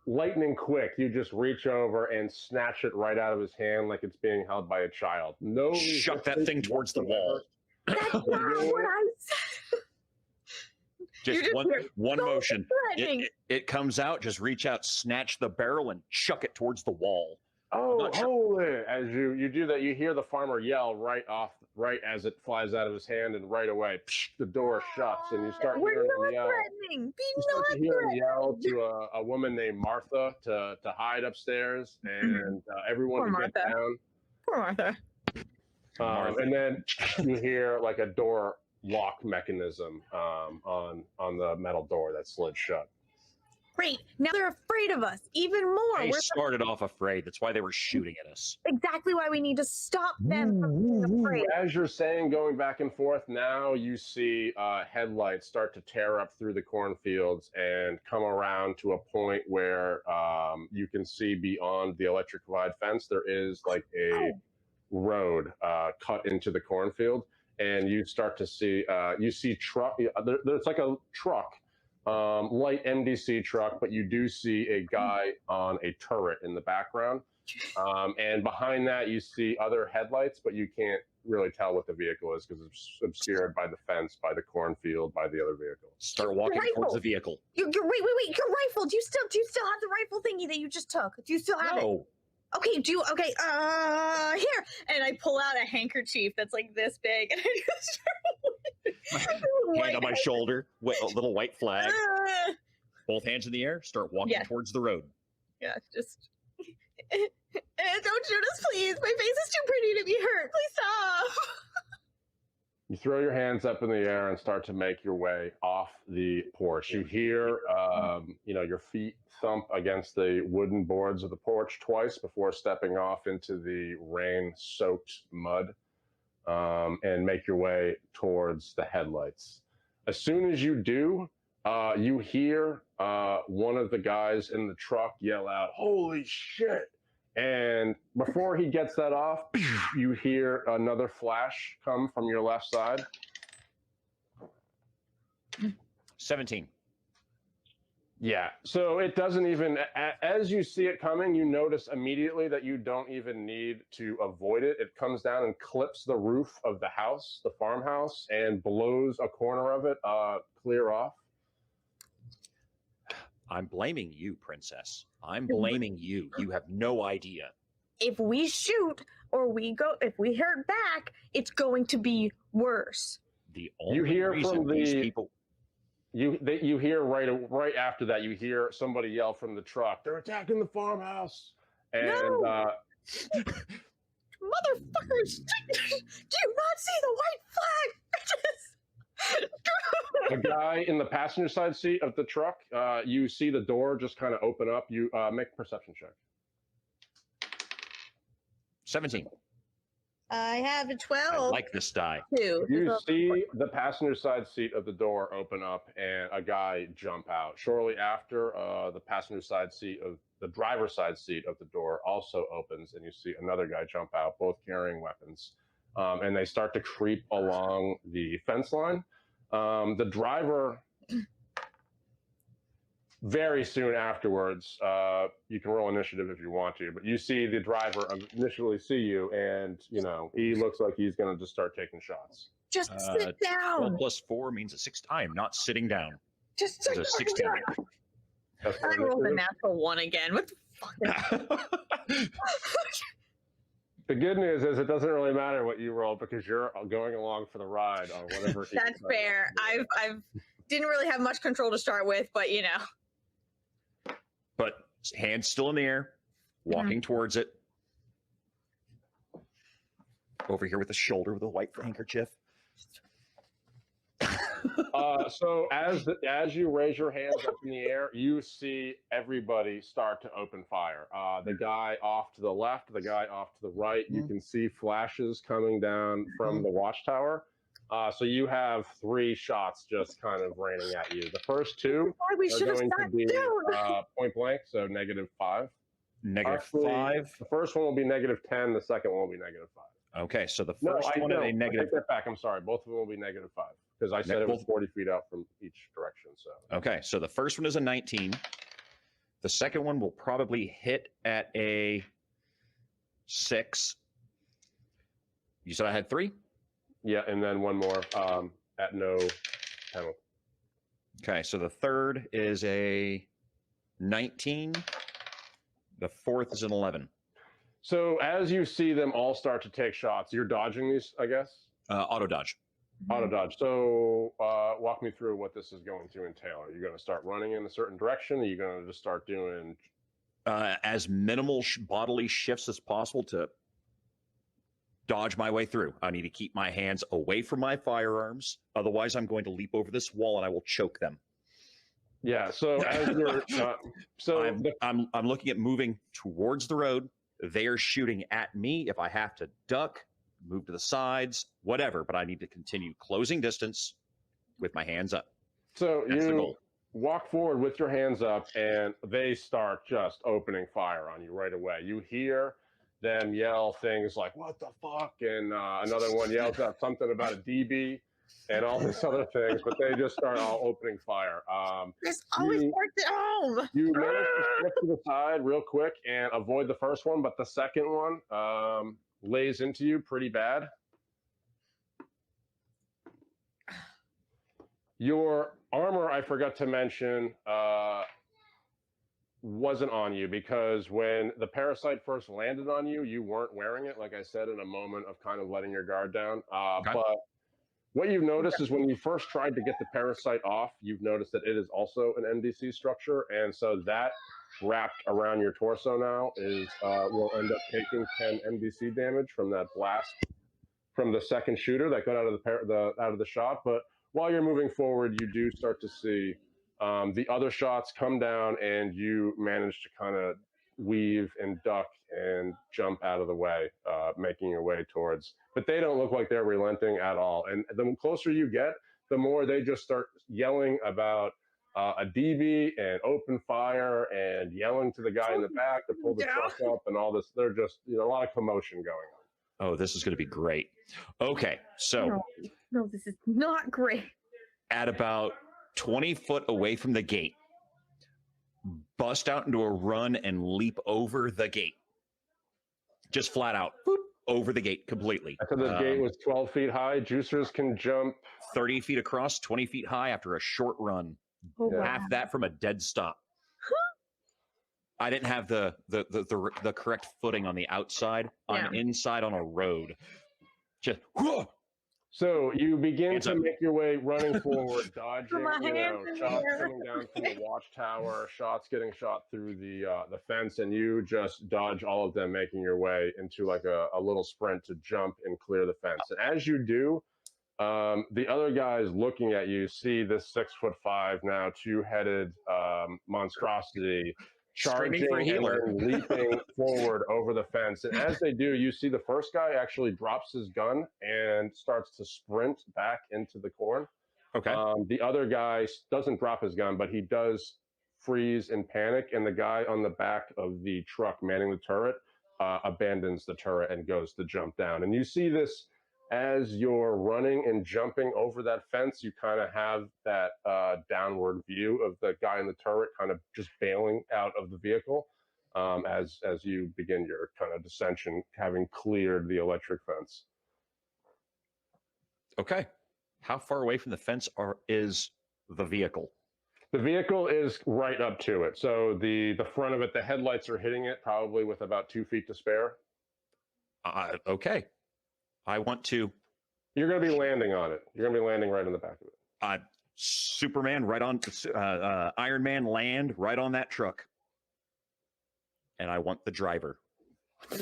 Lightning quick, you just reach over and snatch it right out of his hand like it's being held by a child. No, Shuck that thing towards the wall. That's not what I said. Just one so motion. threatening. It comes out, just reach out, snatch the barrel, and chuck it towards the wall. Oh, holy! As you do that, you hear the farmer yell right as it flies out of his hand, and right away, the door shuts, and you start We're hearing not him yell. threatening. You start to hear him yell to a woman named Martha to hide upstairs, and everyone to get down. Poor Martha. And then you hear like a door lock mechanism on the metal door that slid shut. Great. Now they're afraid of us even more. They started off afraid. That's why they were shooting at us. Exactly why we need to stop them from being afraid. As you're saying, going back and forth, now you see headlights start to tear up through the cornfields and come around to a point where you can see beyond the electrified fence. There is like a road cut into the cornfield, and you start to see truck. There's like a truck. Light MDC truck, but you do see a guy on a turret in the background. And behind that, you see other headlights, but you can't really tell what the vehicle is because it's obscured by the fence, by the cornfield, by the other vehicle. Start walking towards the vehicle. Wait, your rifle. Do you still have the rifle thingy that you just took? Do you still have it? Okay, here. And I pull out a handkerchief that's like this big, and I just hand on my shoulder, a little white flag. Both hands in the air, start walking towards the road. Yeah, just don't shoot us, please. My face is too pretty to be hurt. Please stop. You throw your hands up in the air and start to make your way off the porch. You hear, your feet thump against the wooden boards of the porch twice before stepping off into the rain-soaked mud, and make your way towards the headlights. As soon as you do, you hear one of the guys in the truck yell out, "Holy shit!" And before he gets that off, you hear another flash come from your left side. 17. Yeah, so it doesn't even, as you see it coming, you notice immediately that you don't even need to avoid it. It comes down and clips the roof of the house, the farmhouse, and blows a corner of it clear off. I'm blaming you, Princess. I'm blaming you. You have no idea. If we shoot or if we hurt back, it's going to be worse. The only You hear reason from these the people... you hear right after that, you hear somebody yell from the truck, "They're attacking the farmhouse!" And No! Motherfuckers! Do you not see the white flag? the guy in the passenger side seat of the truck, you see the door just kind of open up. You make a perception check. 17. I have a 12. I like this die. You see the passenger side seat of the door open up and a guy jump out. Shortly after, the passenger side seat of the driver's side seat of the door also opens, and you see another guy jump out, both carrying weapons. And they start to creep along the fence line. The driver, very soon afterwards, you can roll initiative if you want to, but you see the driver initially see you, and he looks like he's going to just start taking shots. Just sit down. 12 plus 4 means a 6. I am not sitting down. Just sit There's a 16. down. I rolled a natural 1 again. What the fuck? The good news is it doesn't really matter what you roll because you're going along for the ride on whatever. That's fair. I've didn't really have much control to start with, but But hands still in the air, walking towards it. Over here with the shoulder with a white handkerchief. So as you raise your hands up in the air, you see everybody start to open fire. The guy off to the left, the guy off to the right. You can see flashes coming down from the Watchtower. So you have 3 shots just kind of raining at you. The first 2 are going to be point blank, so -5. -5. The first one will be -10. The second one will be -5. Okay, so the first one at a negative. I take that back. I'm sorry. Both of them will be -5 because I said it was 40 feet out from each direction. So okay, so the first one is a 19. The second one will probably hit at a 6. You said I had 3? Yeah, and then one more at no penalty. Okay, so the third is a 19. The fourth is an 11. So as you see them all start to take shots, you're dodging these, I guess? Auto dodge. Auto dodge. So walk me through what this is going to entail. Are you going to start running in a certain direction? Are you going to just start doing... as minimal bodily shifts as possible to dodge my way through. I need to keep my hands away from my firearms. Otherwise, I'm going to leap over this wall and I will choke them. Yeah. So as you're, I'm looking at moving towards the road. They are shooting at me. If I have to duck, move to the sides, whatever. But I need to continue closing distance with my hands up. So That's the you goal. Walk forward with your hands up, and they start just opening fire on you right away. You hear them yell things like "What the fuck," and another one yells out something about a DB and all these other things, but they just start all opening fire. This always worked at home. You manage to slip to the side real quick and avoid the first one, but the second one lays into you pretty bad. Your armor, I forgot to mention, wasn't on you because when the parasite first landed on you, you weren't wearing it, like I said, in a moment of kind of letting your guard down. Okay. But what you've noticed is when you first tried to get the parasite off, you've noticed that it is also an NDC structure. And so that wrapped around your torso now is will end up taking 10 NDC damage from that blast from the second shooter that got out of the shot. But while you're moving forward, you do start to see the other shots come down, and you manage to kind of weave and duck and jump out of the way, making your way towards. But they don't look like they're relenting at all. And the closer you get, the more they just start yelling about a DB and open fire and yelling to the guy in the back to pull the truck up and all this. They're just a lot of commotion going on. Oh, this is going to be great. Okay, so No, this is not great. at about 20 foot away from the gate, bust out into a run and leap over the gate. Just flat out, boop, over the gate completely. So the gate was 12 feet high. Juicers can jump 30 feet across, 20 feet high after a short run. Oh, wow. Half that from a dead stop. I didn't have the correct footing on the outside. I'm inside on a road. Just whoa. So you begin Hands to up. make your way, running forward, dodging, my hands in the shots air. coming down from the watchtower, shots getting shot through the fence, and you just dodge all of them, making your way into like a little sprint to jump and clear the fence. And as you do, the other guys looking at you see this 6'5" now two-headed monstrosity charging for a and healer. then leaping forward over the fence. And as they do, you see the first guy actually drops his gun and starts to sprint back into the corn. Okay. The other guy doesn't drop his gun, but he does freeze in panic. And the guy on the back of the truck manning the turret abandons the turret and goes to jump down. And you see this as you're running and jumping over that fence. You kind of have that downward view of the guy in the turret kind of just bailing out of the vehicle as you begin your kind of descension, having cleared the electric fence. Okay. How far away from the fence is the vehicle? The vehicle is right up to it. So the front of it, the headlights are hitting it probably with about 2 feet to spare. Okay. I want to. You're going to be landing on it. You're going to be landing right in the back of it. Superman, right on. Iron Man, land right on that truck. And I want the driver. So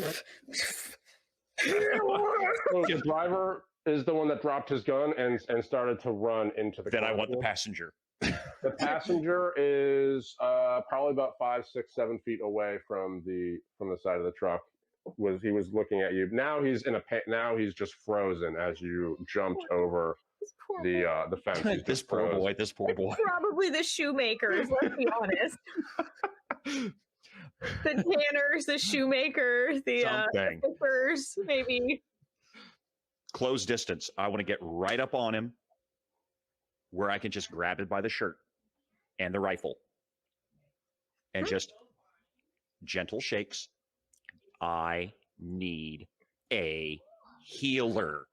the driver is the one that dropped his gun and started to run into the car. Then I want the passenger. The passenger is probably about 5, 6, 7 feet away from the side of the truck. He was looking at you. Now he's he's just frozen as you jumped over the fence. This poor boy. This poor boy. Probably the shoemakers. Let's be honest. The tanners, the shoemakers, the fippers, maybe. Close distance. I want to get right up on him, where I can just grab it by the shirt and the rifle, and just gentle shakes. I need a healer.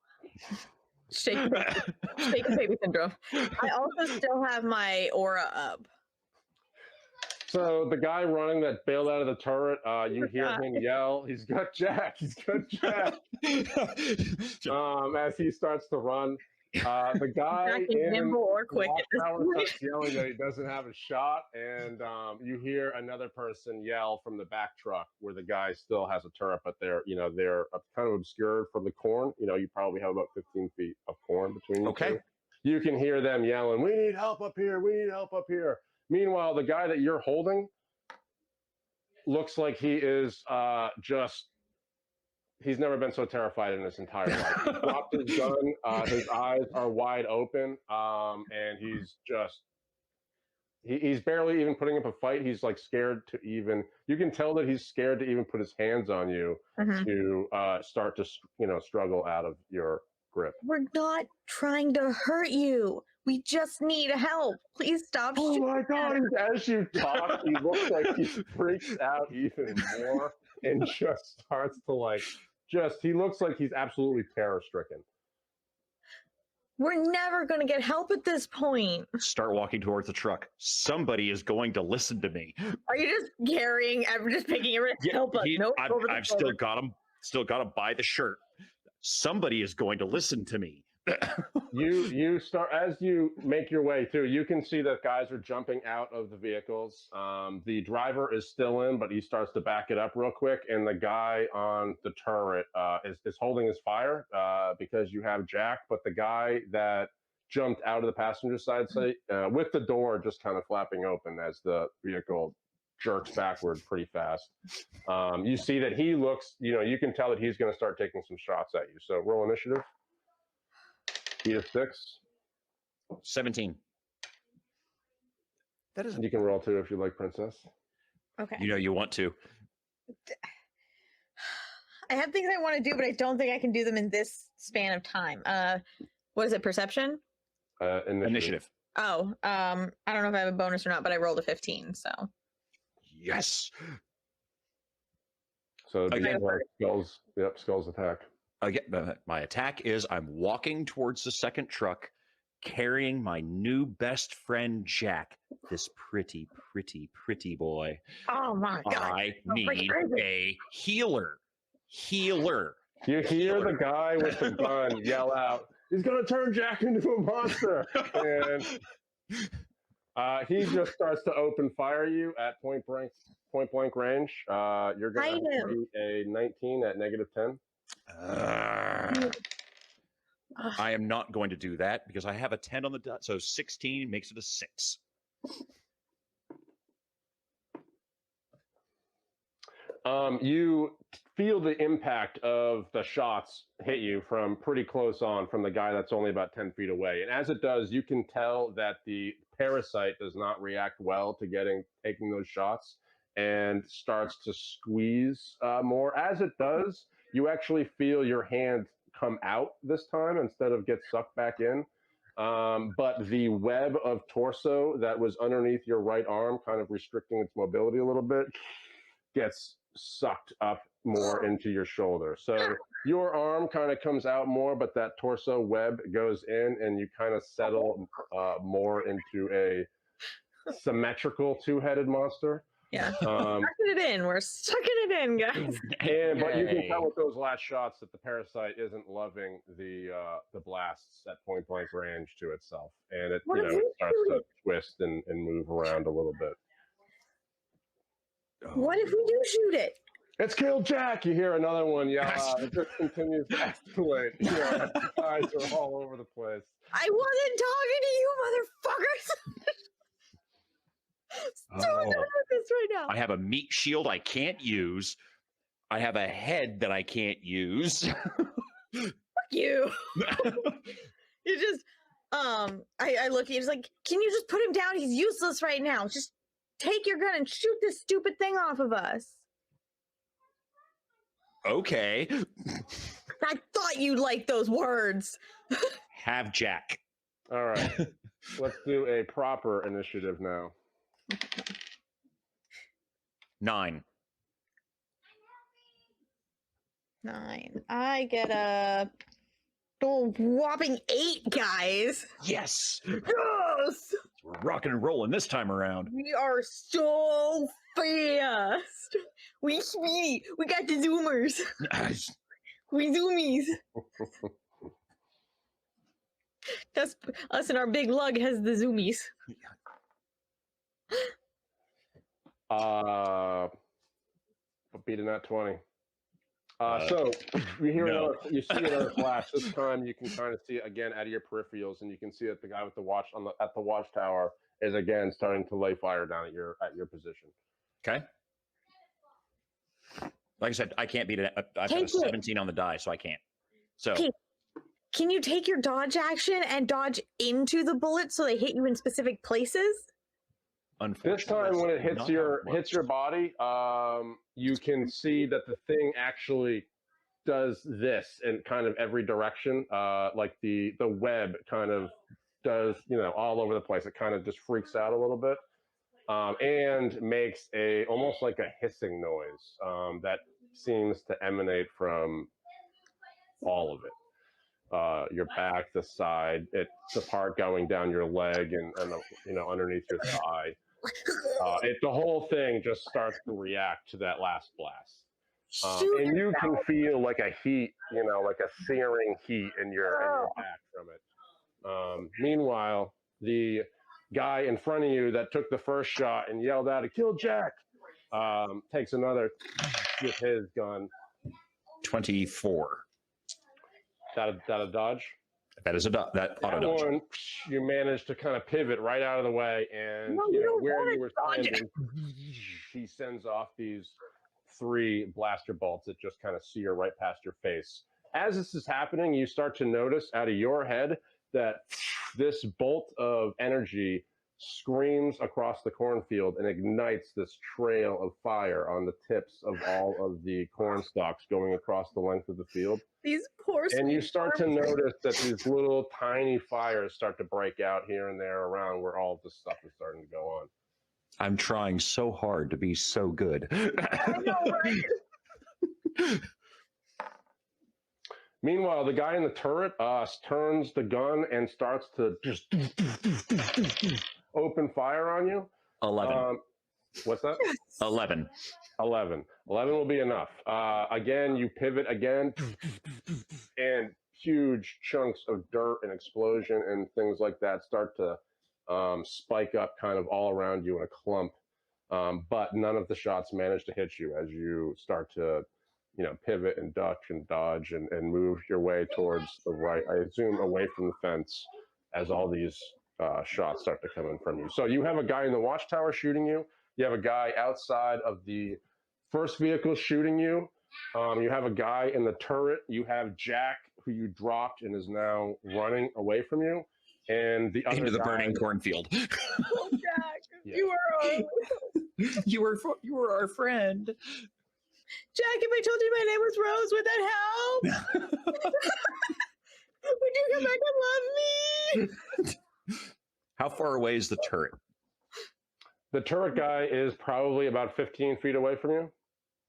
Shake baby syndrome. I also still have my aura up. So the guy running that bailed out of the turret, you hear him yell, "He's got Jack! He's got Jack!" As he starts to run, the guy in Watchtower starts yelling that he doesn't have a shot, and you hear another person yell from the back truck where the guy still has a turret, but they're kind of obscured from the corn. You probably have about 15 feet of corn between you two. You can hear them yelling, "We need help up here! We need help up here!" Meanwhile, the guy that you're holding looks like he is he's never been so terrified in his entire life. He dropped his gun, his eyes are wide open, and he's barely even putting up a fight. He's like scared to even, you can tell that he's scared to even put his hands on you to start to, struggle out of your grip. We're not trying to hurt you. We just need help. Please stop. Oh my God. As you talk, he looks like he freaks out even more and just starts to he looks like he's absolutely terror-stricken. We're never going to get help at this point. Start walking towards the truck. Somebody is going to listen to me. Are you just just picking everything up? I've still got him by the shirt. Somebody is going to listen to me. You start, as you make your way through, you can see that guys are jumping out of the vehicles. The driver is still in, but he starts to back it up real quick, and the guy on the turret is holding his fire because you have Jack, but the guy that jumped out of the passenger side seat with the door just kind of flapping open as the vehicle jerks backward pretty fast. You see that he looks, you can tell that he's going to start taking some shots at you. So roll initiative. Beat of 6. 17. That is. You can roll 2 if you like, Princess. Okay. You want to. I have things I want to do, but I don't think I can do them in this span of time. What is it? Perception? Initiative. Oh, I don't know if I have a bonus or not, but I rolled a 15, so. Yes. So Again, skulls attack. Again, my attack is I'm walking towards the second truck, carrying my new best friend Jack. This pretty, pretty, pretty boy. Oh my god. I so freaking need crazy. a healer. Healer. You hear the guy with the gun yell out, "He's gonna turn Jack into a monster!" And he just starts to open fire you at point blank range. You're gonna Hide him. be a 19 at -10. I am not going to do that because I have a 10 on the dot. So 16 makes it a 6. You feel the impact of the shots hit you from pretty close on from the guy that's only about 10 feet away. And as it does, you can tell that the parasite does not react well to taking those shots and starts to squeeze more. As it does, you actually feel your hand come out this time instead of get sucked back in. But the web of torso that was underneath your right arm, kind of restricting its mobility a little bit, gets sucked up more into your shoulder. So your arm kind of comes out more, but that torso web goes in and you kind of settle more into a symmetrical two-headed monster. Yeah. Sucking it in. We're sucking it in, guys. But you can tell with those last shots that the parasite isn't loving the blasts at point blank range to itself. And it, it starts to twist and move around a little bit. What if we do shoot it? It's killed Jack! You hear another one yell out. It just continues to escalate. The eyes are all over the place. I wasn't talking to you, motherfuckers! Stop doing this right now. I have a meat shield I can't use. I have a head that I can't use. Fuck you. You just, I look at you, it's like, can you just put him down? He's useless right now. Just take your gun and shoot this stupid thing off of us. Okay. I thought you'd like those words. Have Jack. All right. Let's do a proper initiative now. 9. 9. I get a whopping 8, guys. Yes. Yes. We're rocking and rolling this time around. We are so fast. We got the zoomers. We zoomies. That's us, and our big lug has the zoomies. Beating that 20. So you hear you see another flash. This time you can kind of see it again out of your peripherals, and you can see that the guy with the watch at the watchtower is again starting to lay fire down at your position. Okay. Like I said, I can't beat it. I've got a 17 on the die, so I can't. So can you take your dodge action and dodge into the bullets so they hit you in specific places? This time, when it hits your body, you can see that the thing actually does this in kind of every direction. Like the web kind of does, all over the place. It kind of just freaks out a little bit, and makes almost like a hissing noise that seems to emanate from all of it. Your back, the side, the part going down your leg, and underneath your thigh. The whole thing just starts to react to that last blast. And you can feel like a heat, like a searing heat in your back from it. Meanwhile, the guy in front of you that took the first shot and yelled out, "Kill Jack!" Takes another with his gun. 24. That a dodge? That is that auto dodge. One, you managed to kind of pivot right out of the way, and where you were standing, he sends off these 3 blaster bolts that just kind of sear right past your face. As this is happening, you start to notice out of your head that this bolt of energy screams across the cornfield and ignites this trail of fire on the tips of all of the corn stalks going across the length of the field. These poor And you sweet start to farms. notice that these little tiny fires start to break out here and there around where all of this stuff is starting to go on. I'm trying so hard to be so good. I know, right? Meanwhile, the guy in the turret turns the gun and starts to just open fire on you. 11. What's that? 11. 11. 11 will be enough. Again, you pivot again, and huge chunks of dirt and explosion and things like that start to spike up kind of all around you in a clump. But none of the shots manage to hit you as you start to, pivot and duck and dodge and move your way towards the right. I assume away from the fence as all these shots start to come in from you. So you have a guy in the watchtower shooting you. You have a guy outside of the first vehicle shooting you. You have a guy in the turret. You have Jack, who you dropped and is now running away from you. And the other Into the guy, burning cornfield. Oh, Jack, Yeah. you are. you were our friend. Jack, if I told you my name was Rose, would that help? Would you come back and love me? How far away is the turret? the turret guy is probably about 15 feet away from you.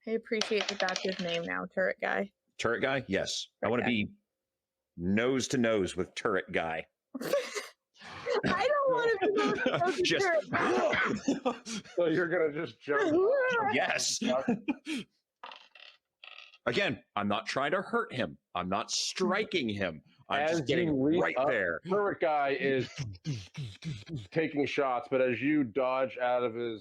I appreciate that that's his name now, Turret Guy. Turret guy? Yes. I want to be nose to nose with turret guy. I don't want to be nose to nose with Just Turret Guy. So you're going to just jump. yes. Again, I'm not trying to hurt him. I'm not striking him. I'm As just getting you leap right up, there. Turret guy is taking shots, but as you dodge out of the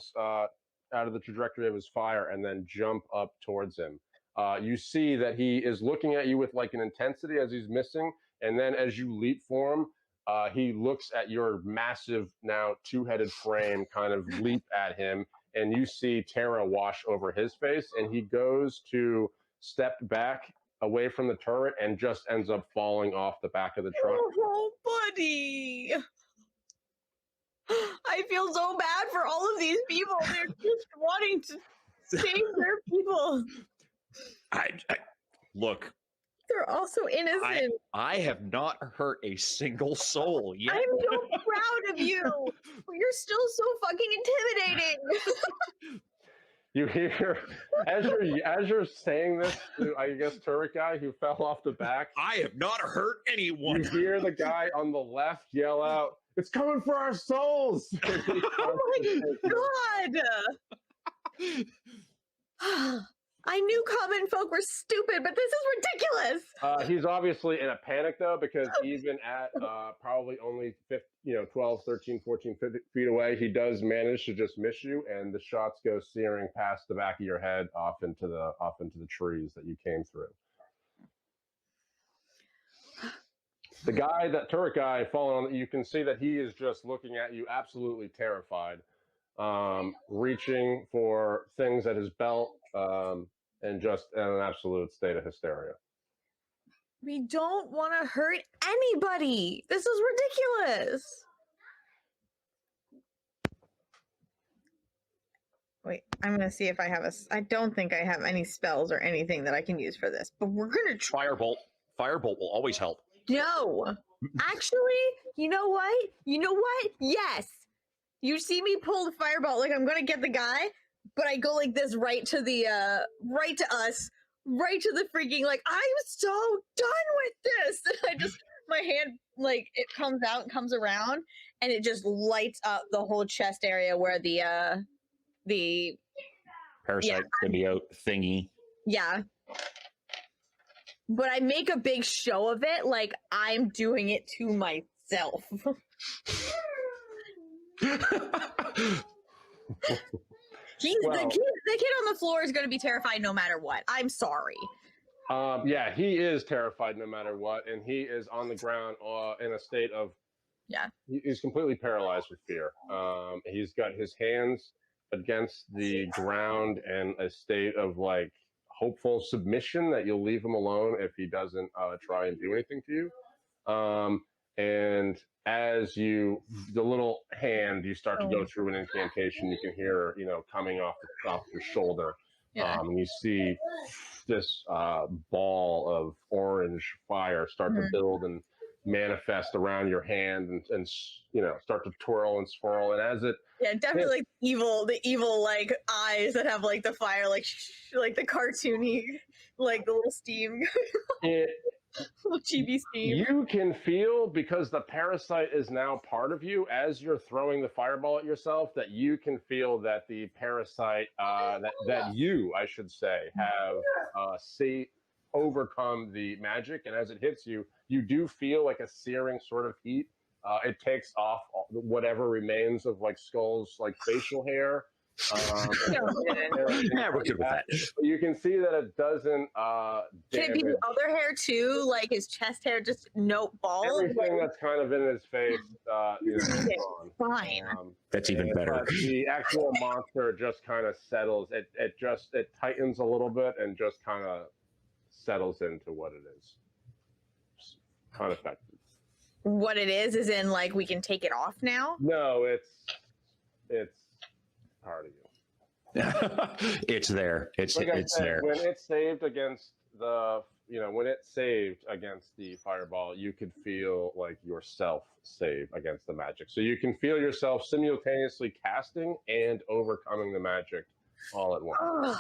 trajectory of his fire and then jump up towards him, you see that he is looking at you with like an intensity as he's missing, and then as you leap for him, he looks at your massive now two-headed frame, kind of leap at him, and you see terror wash over his face, and he goes to step back away from the turret and just ends up falling off the back of the truck. Oh, buddy. I feel so bad for all of these people. They're just wanting to save their people. I look. They're also innocent. I have not hurt a single soul yet. I'm so proud of you. But you're still so fucking intimidating. You hear as you're saying this to, I guess, turret guy who fell off the back. I have not hurt anyone. You hear the guy on the left yell out, "It's coming for our souls!" Oh my god! I knew common folk were stupid, but this is ridiculous. He's obviously in a panic though, because even at probably only 12, 13, 14 feet away, he does manage to just miss you, and the shots go searing past the back of your head off into the trees that you came through. The guy, that turret guy falling on, you can see that he is just looking at you absolutely terrified, reaching for things at his belt, and just in an absolute state of hysteria. We don't want to hurt anybody. This is ridiculous. Wait, I'm going to see if I have I don't think I have any spells or anything that I can use for this, but we're going to try. Firebolt. Firebolt will always help. No. Actually, you know what? Yes. You see me pull the firebolt like I'm going to get the guy, but I go like this right to the, right to us, right to the freaking, like, I'm so done with this. And I just, my hand, like, it comes out and comes around, and it just lights up the whole chest area where the Parasite symbiote thingy. yeah. But I make a big show of it, like I'm doing it to myself. The kid on the floor is going to be terrified no matter what. I'm sorry. Yeah, he is terrified no matter what, and he is on the ground in a state of, he's completely paralyzed with fear. He's got his hands against the ground in a state of like hopeful submission that you'll leave him alone if he doesn't try and do anything to you. and as the little hand, you start to go through an incantation. You can hear, coming off your shoulder, and you see this ball of orange fire start to build and manifest around your hand, and start to twirl and swirl. And as it definitely like the evil like eyes that have like the fire like the cartoony like the little steam little chibi steam. You can feel, because the parasite is now part of you, as you're throwing the fireball at yourself, that you can feel that the parasite that you, I should say, have overcome the magic. And as it hits you, you do feel like a searing sort of heat. It takes off whatever remains of like Skull's like facial hair. Yeah, we're good with that. You can see that it doesn't Can it be the other hair too, like his chest hair, just no ball? Everything that's kind of in his face is fine. That's even better. The actual monster just kind of settles. It tightens a little bit and just kind of settles into what it is. Kind of effective. What it is in like we can take it off now? No, it's part of you. It's there. It's there. When it saved against the fireball, you could feel like yourself save against the magic. So you can feel yourself simultaneously casting and overcoming the magic all at once. Ugh.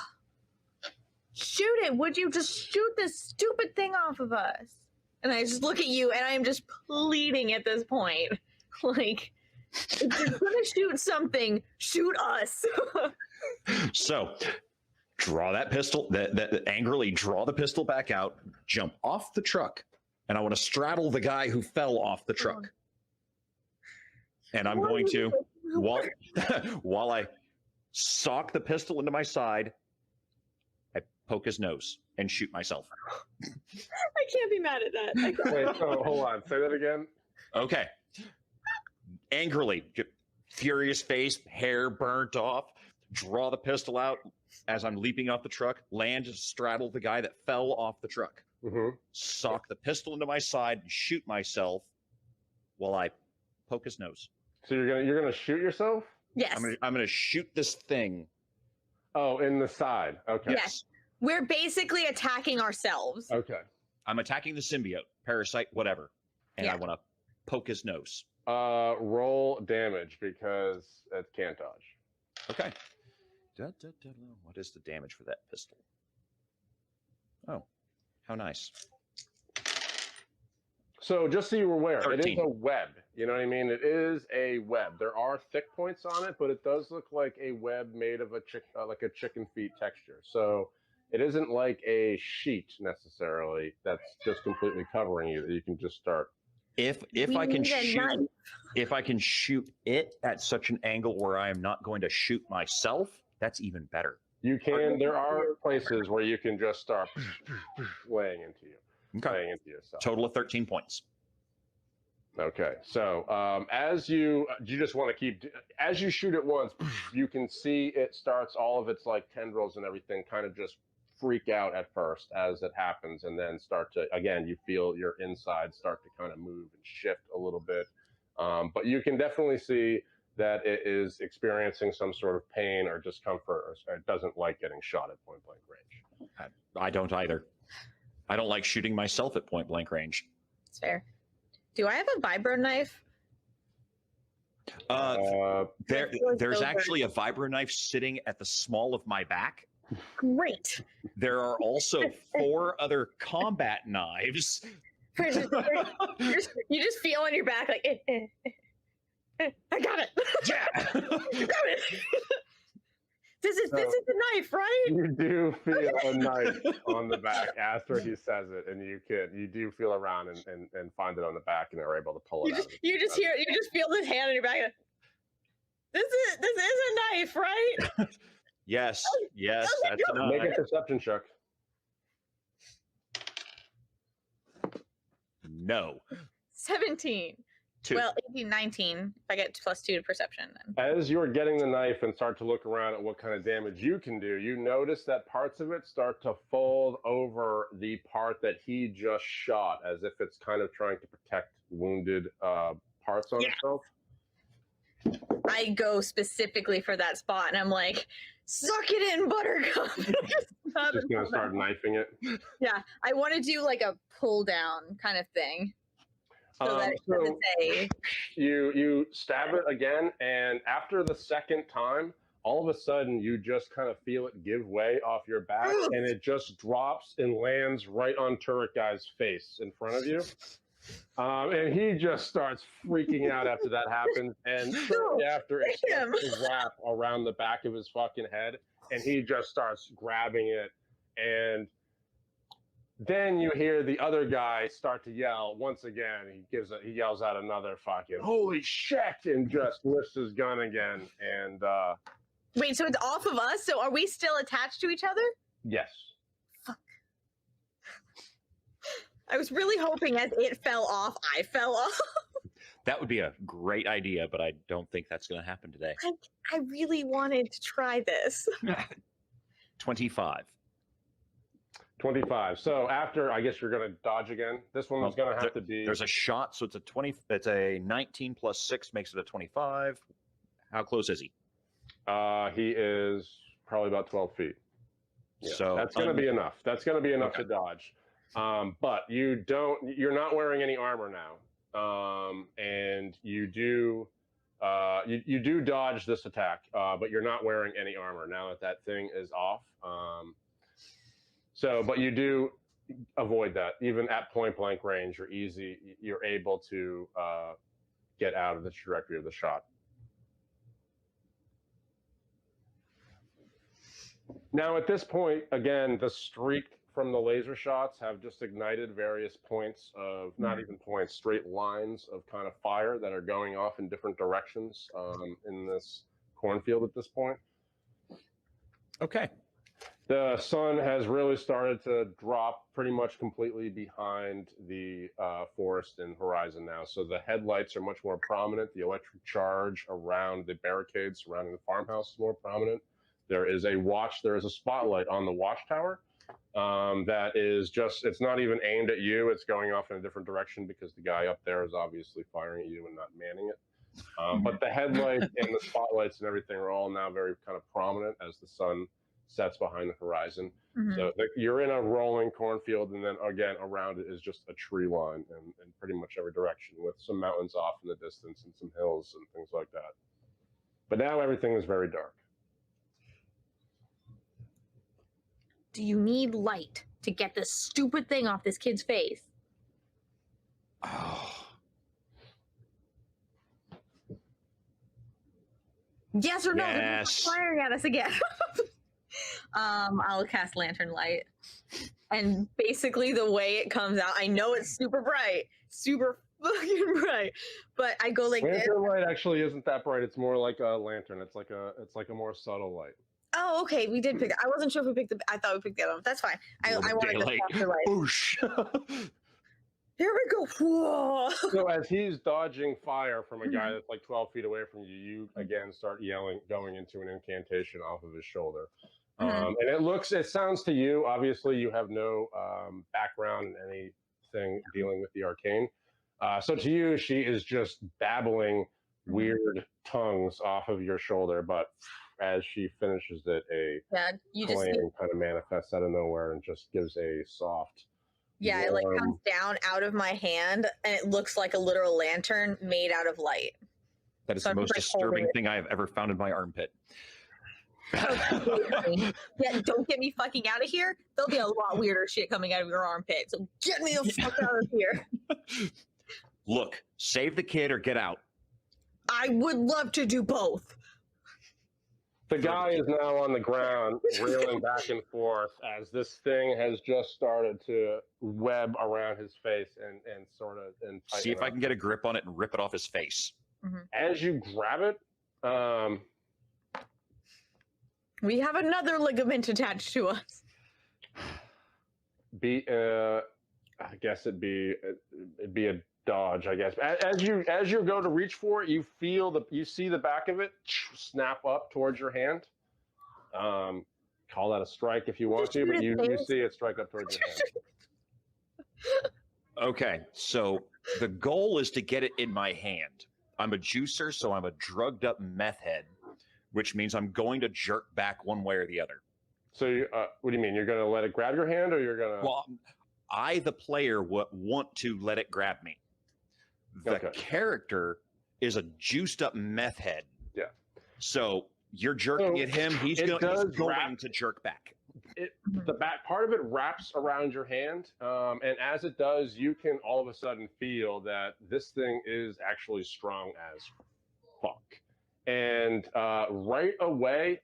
Shoot it! Would you just shoot this stupid thing off of us? And I just look at you, and I am just pleading at this point, like, if you're gonna shoot something, shoot us. So, draw that pistol. That angrily draw the pistol back out. Jump off the truck, and I want to straddle the guy who fell off the truck. And I'm going to, while I sock the pistol into my side, I poke his nose and shoot myself. I can't be mad at that. Wait, so hold on. Say that again. Okay. Angrily, furious face, hair burnt off, draw the pistol out as I'm leaping off the truck, land to straddle the guy that fell off the truck. Sock the pistol into my side and shoot myself while I poke his nose. So you're gonna shoot yourself? Yes. I'm gonna shoot this thing. Oh, in the side. Okay. Yes. We're basically attacking ourselves. Okay. I'm attacking the symbiote, parasite, whatever. And I want to poke his nose. Roll damage because it can't dodge. Okay. What is the damage for that pistol? Oh, how nice. So just so you were aware, 13. It is a web. You know what I mean? It is a web. There are thick points on it, but it does look like a web made of like a chicken feet texture. So it isn't like a sheet necessarily that's just completely covering you that you can just start. If I can shoot it at such an angle where I am not going to shoot myself, that's even better. You can. There are places where you can just start laying into you. Okay. Laying into yourself. Total of 13 points. Okay, so as you just want to keep, as you shoot it once, you can see it starts, all of its like tendrils and everything kind of just freak out at first as it happens, and then start to, again, you feel your inside start to kind of move and shift a little bit. But you can definitely see that it is experiencing some sort of pain or discomfort, or it doesn't like getting shot at point blank range. I don't either. I don't like shooting myself at point blank range. It's fair. Do I have a vibro knife? There's actually a vibro knife sitting at the small of my back. Great. There are also 4 other combat knives. You just feel on your back like, I got it. Yeah. I got it. This is the knife, right? You do feel a knife on the back after he says it, and you do feel around and find it on the back, and are able to pull it out. You just feel this hand on your back. This is a knife, right? Yes, that's a knife. Make a perception check. No. 17. 2. Well, 18, 19. If I get +2 to perception, then. As you're getting the knife and start to look around at what kind of damage you can do, you notice that parts of it start to fold over the part that he just shot, as if it's kind of trying to protect wounded parts on itself. I go specifically for that spot, and I'm like, suck it in, Buttercup. Just gonna start knifing it. Yeah, I want to do like a pull down kind of thing. So that it doesn't say. You stab it again, and after the second time, all of a sudden you just kind of feel it give way off your back, and it just drops and lands right on Turret Guy's face in front of you. And he just starts freaking out after that happens, and shortly after it starts to wrap around the back of his fucking head, and he just starts grabbing it, and then you hear the other guy start to yell once again. He yells out another fucking "holy shit" and just lifts his gun again. And wait, so it's off of us? So are we still attached to each other? yes. Fuck. I was really hoping as it fell off, I fell off. That would be a great idea, but I don't think that's going to happen today. I really wanted to try this. 25. 25. So after, I guess you're going to dodge again. This one is going to have to be. There's a shot, so it's a 20. It's a 19 plus 6 makes it a 25. How close is he? He is probably about 12 feet. Yeah, so that's going to be enough. That's going to be enough to dodge. But you're not wearing any armor now. And you do dodge this attack, but you're not wearing any armor now that thing is off. But you do avoid that. Even at point blank range, you're able to get out of the trajectory of the shot. Now, at this point, again, the streak from the laser shots have just ignited various points of, not even points, straight lines of kind of fire that are going off in different directions in this cornfield at this point. Okay. The sun has really started to drop pretty much completely behind the forest and horizon now. So the headlights are much more prominent. The electric charge around the barricades surrounding the farmhouse is more prominent. There is a spotlight on the Watchtower that is just, it's not even aimed at you. It's going off in a different direction because the guy up there is obviously firing at you and not manning it. But the headlights and the spotlights and everything are all now very kind of prominent as the sun sets behind the horizon. Mm-hmm. So you're in a rolling cornfield, and then again around it is just a tree line in pretty much every direction, with some mountains off in the distance and some hills and things like that. But now everything is very dark. Do you need light to get this stupid thing off this kid's face? Oh. Yes or no? Yes. They're firing at us again. I'll cast Lantern Light. And basically the way it comes out, I know it's super bright, super fucking bright, but I go like this. Lantern light actually isn't that bright. It's more like a lantern. It's like a more subtle light. Oh, okay. We did pick it. I wasn't sure if we picked I thought we picked the other one. That's fine. I wanted to cast the light. Boosh. Here we go. Whoa. So as he's dodging fire from a guy that's like 12 feet away from you, you again start yelling, going into an incantation off of his shoulder. And it sounds to you, obviously you have no background in anything dealing with the arcane. So to you, she is just babbling weird tongues off of your shoulder, but as she finishes it, flame kind of manifests out of nowhere and just gives a soft. Yeah, it like comes down out of my hand, and it looks like a literal lantern made out of light. That is the most disturbing thing I have ever found in my armpit. Yeah, don't get me fucking out of here. There'll be a lot weirder shit coming out of your armpit. So get me the fuck out of here. Look, save the kid or get out. I would love to do both. The guy is now on the ground, reeling back and forth as this thing has just started to web around his face and sort of see if I can get a grip on it and rip it off his face. As you grab it, we have another ligament attached to us. I guess it'd be a dodge, I guess. As you go to reach for it, you see the back of it snap up towards your hand. Call that a strike if you want to, but you see it strike up towards your hand. Okay, so the goal is to get it in my hand. I'm a juicer, so I'm a drugged up meth head, which means I'm going to jerk back one way or the other. So what do you mean? You're going to let it grab your hand, or you're going to? Well, I, the player, want to let it grab me. The character is a juiced up meth head. Yeah. So you're jerking at him. He's going to jerk back. The back part of it wraps around your hand, and as it does, you can all of a sudden feel that this thing is actually strong as fuck. And right away,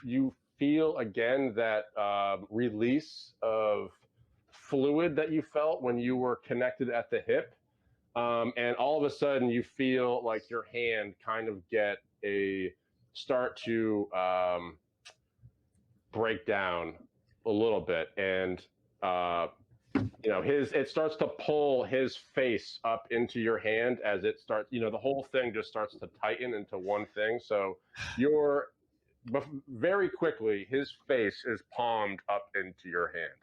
you feel again that release of fluid that you felt when you were connected at the hip. And all of a sudden you feel like your hand kind of start to break down a little bit. And, it starts to pull his face up into your hand as it starts, the whole thing just starts to tighten into one thing. So very quickly, his face is palmed up into your hand.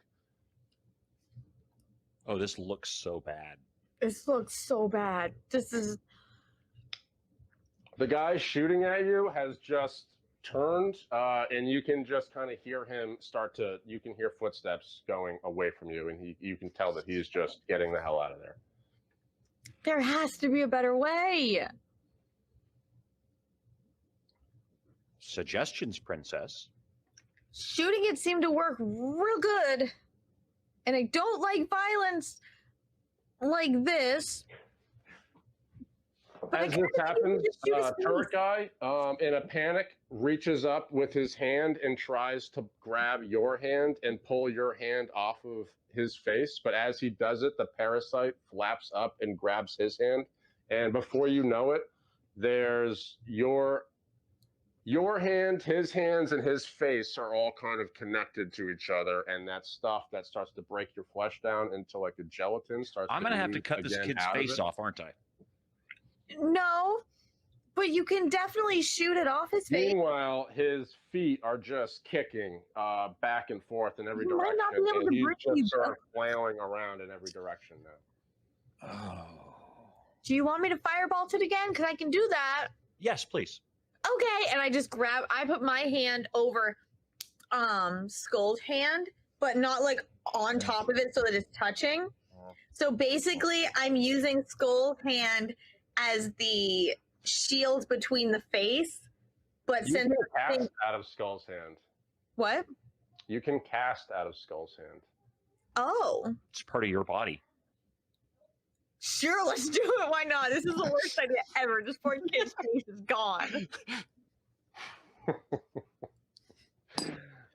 Oh, this looks so bad. This looks so bad. This is... The guy shooting at you has just turned, and you can just kind of hear him you can hear footsteps going away from you, and you can tell that he's just getting the hell out of there. There has to be a better way. Suggestions, princess. Shooting it seemed to work real good, and I don't like violence like this. As this happens, turret guy, in a panic, reaches up with his hand and tries to grab your hand and pull your hand off of his face. But as he does it, the parasite flaps up and grabs his hand. And before you know it, there's your hand, his hands, and his face are all kind of connected to each other. And that stuff that starts to break your flesh down into like a gelatin starts I'm going to have to cut this kid's face off, aren't I? No, but you can definitely shoot it off his face. Meanwhile, his feet are just kicking back and forth in every direction. Might not be able to and he just starts flailing around in every direction now. Oh. Do you want me to firebolt it again? Because I can do that. Yes, please. Okay, and I put my hand over Skull's hand, but not like on top of it so that it's touching. So basically, I'm using Skull's hand as the shield between the face, but you can cast out of Skull's hand. What? You can cast out of Skull's hand. Oh. It's part of your body. Sure, let's do it. Why not? This is the worst idea ever. This poor kid's face is gone.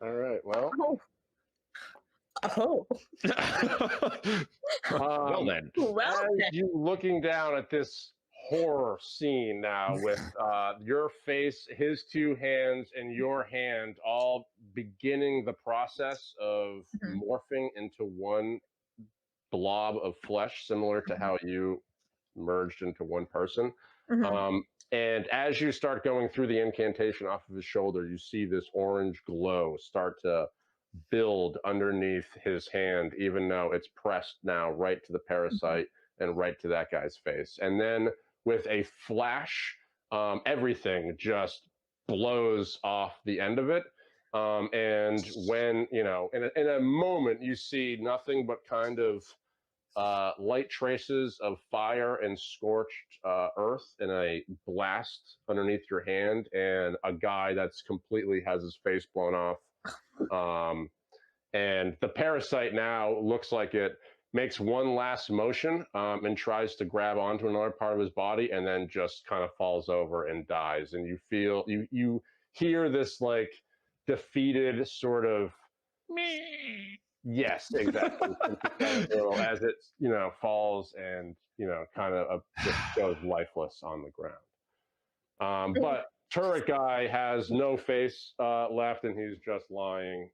All right, well. Oh. Well then. As you looking down at this horror scene now with your face, his two hands, and your hand all beginning the process of morphing into one blob of flesh, similar to how you merged into one person. And as you start going through the incantation off of his shoulder, you see this orange glow start to build underneath his hand, even though it's pressed now right to the parasite and right to that guy's face. And then with a flash, everything just blows off the end of it. And when, in a moment, you see nothing but kind of light traces of fire and scorched earth in a blast underneath your hand, and a guy that's completely has his face blown off. And the parasite now looks like it makes one last motion and tries to grab onto another part of his body, and then just kind of falls over and dies. And you hear this like defeated sort of yes, exactly. As it falls and kind of just goes lifeless on the ground. But turret guy has no face left, and he's just lying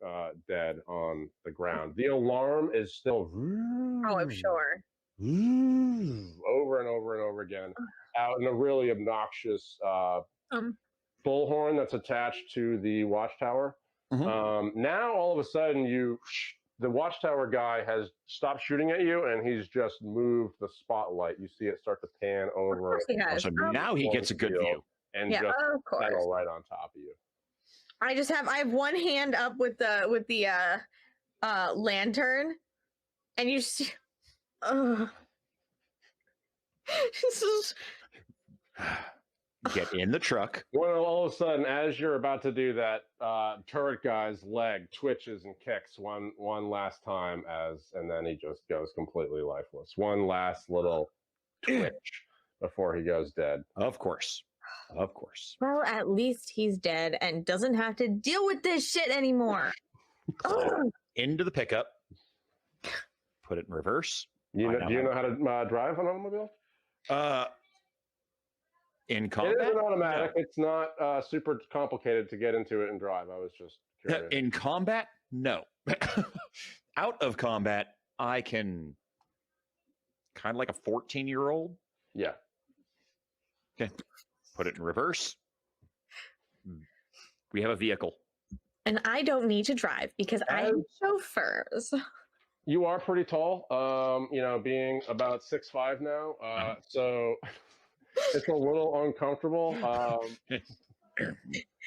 dead on the ground. The alarm is still Oh, I'm sure. over and over and over again out in a really obnoxious bullhorn that's attached to the Watchtower. Now all of a sudden the Watchtower guy has stopped shooting at you and he's just moved the spotlight. You see it start to pan over. Of course he has. So now he gets a good view. And Yeah, just of course. settle right on top of you. I have one hand up with the lantern, and you see, this is Get in the truck. Well, all of a sudden, as you're about to do that, turret guy's leg twitches and kicks one last time, and then he just goes completely lifeless. One last little twitch before he goes dead. Of course. well, at least he's dead and doesn't have to deal with this shit anymore. Into the pickup. Put it in reverse. Do you know how to drive an automobile? In combat? It is an automatic. No. It's not super complicated to get into it and drive. I was just curious. In combat? No. Out of combat, I can kind of like a 14-year-old. Yeah. Okay. Put it in reverse. We have a vehicle. And I don't need to drive because I have chauffeurs. You are pretty tall, being about 6'5" now. So it's a little uncomfortable.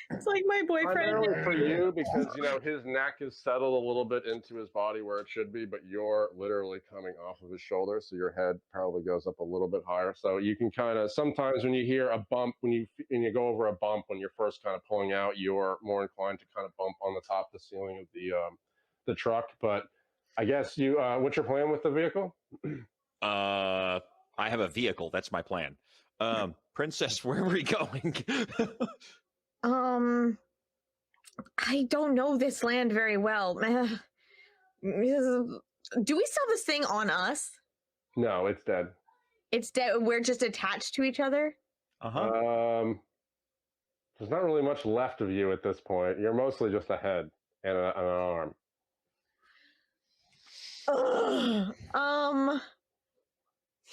It's like my boyfriend. Primarily for you because, his neck is settled a little bit into his body where it should be, but you're literally coming off of his shoulder. So your head probably goes up a little bit higher. So you can kind of, sometimes when you hear a bump, when you go over a bump, when you're first kind of pulling out, you're more inclined to kind of bump on the top of the ceiling of the truck. But I guess what's your plan with the vehicle? I have a vehicle. That's my plan. Princess, where are we going? I don't know this land very well. Do we still have this thing on us? No, it's dead. It's dead. We're just attached to each other? There's not really much left of you at this point. You're mostly just a head and an arm.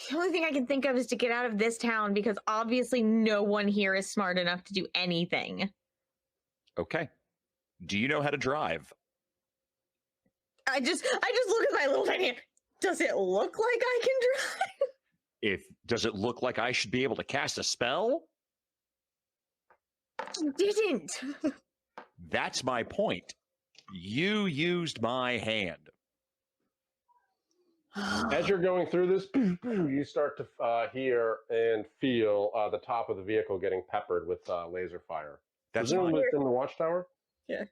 The only thing I can think of is to get out of this town because obviously no one here is smart enough to do anything. Okay. Do you know how to drive? I just look at my little tiny hand. Does it look like I can drive? Does it look like I should be able to cast a spell? You didn't. That's my point. You used my hand. As you're going through this, you start to hear and feel the top of the vehicle getting peppered with laser fire. That's from the Watchtower? Yeah.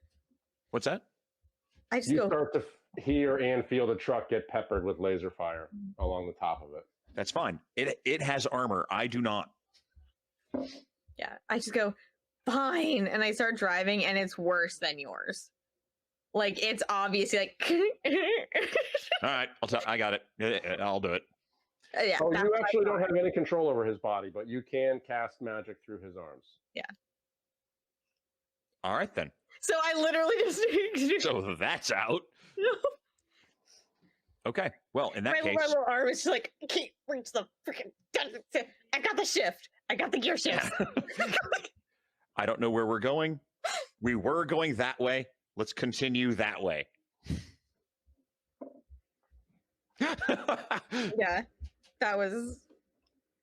What's that? You start to hear and feel the truck get peppered with laser fire along the top of it. That's fine. It has armor. I do not. Yeah. I just go, fine. And I start driving and it's worse than yours. Like, it's obviously like... All right. I got it. I'll do it. Yeah. Oh, you actually don't have any control over his body, but you can cast magic through his arms. Yeah. All right, then. So I literally just... So that's out. Okay. Well, in that case... My little arm is just like, I can't reach the freaking... I got the shift. I got the gear shift. I don't know where we're going. We were going that way. Let's continue that way. Yeah, that was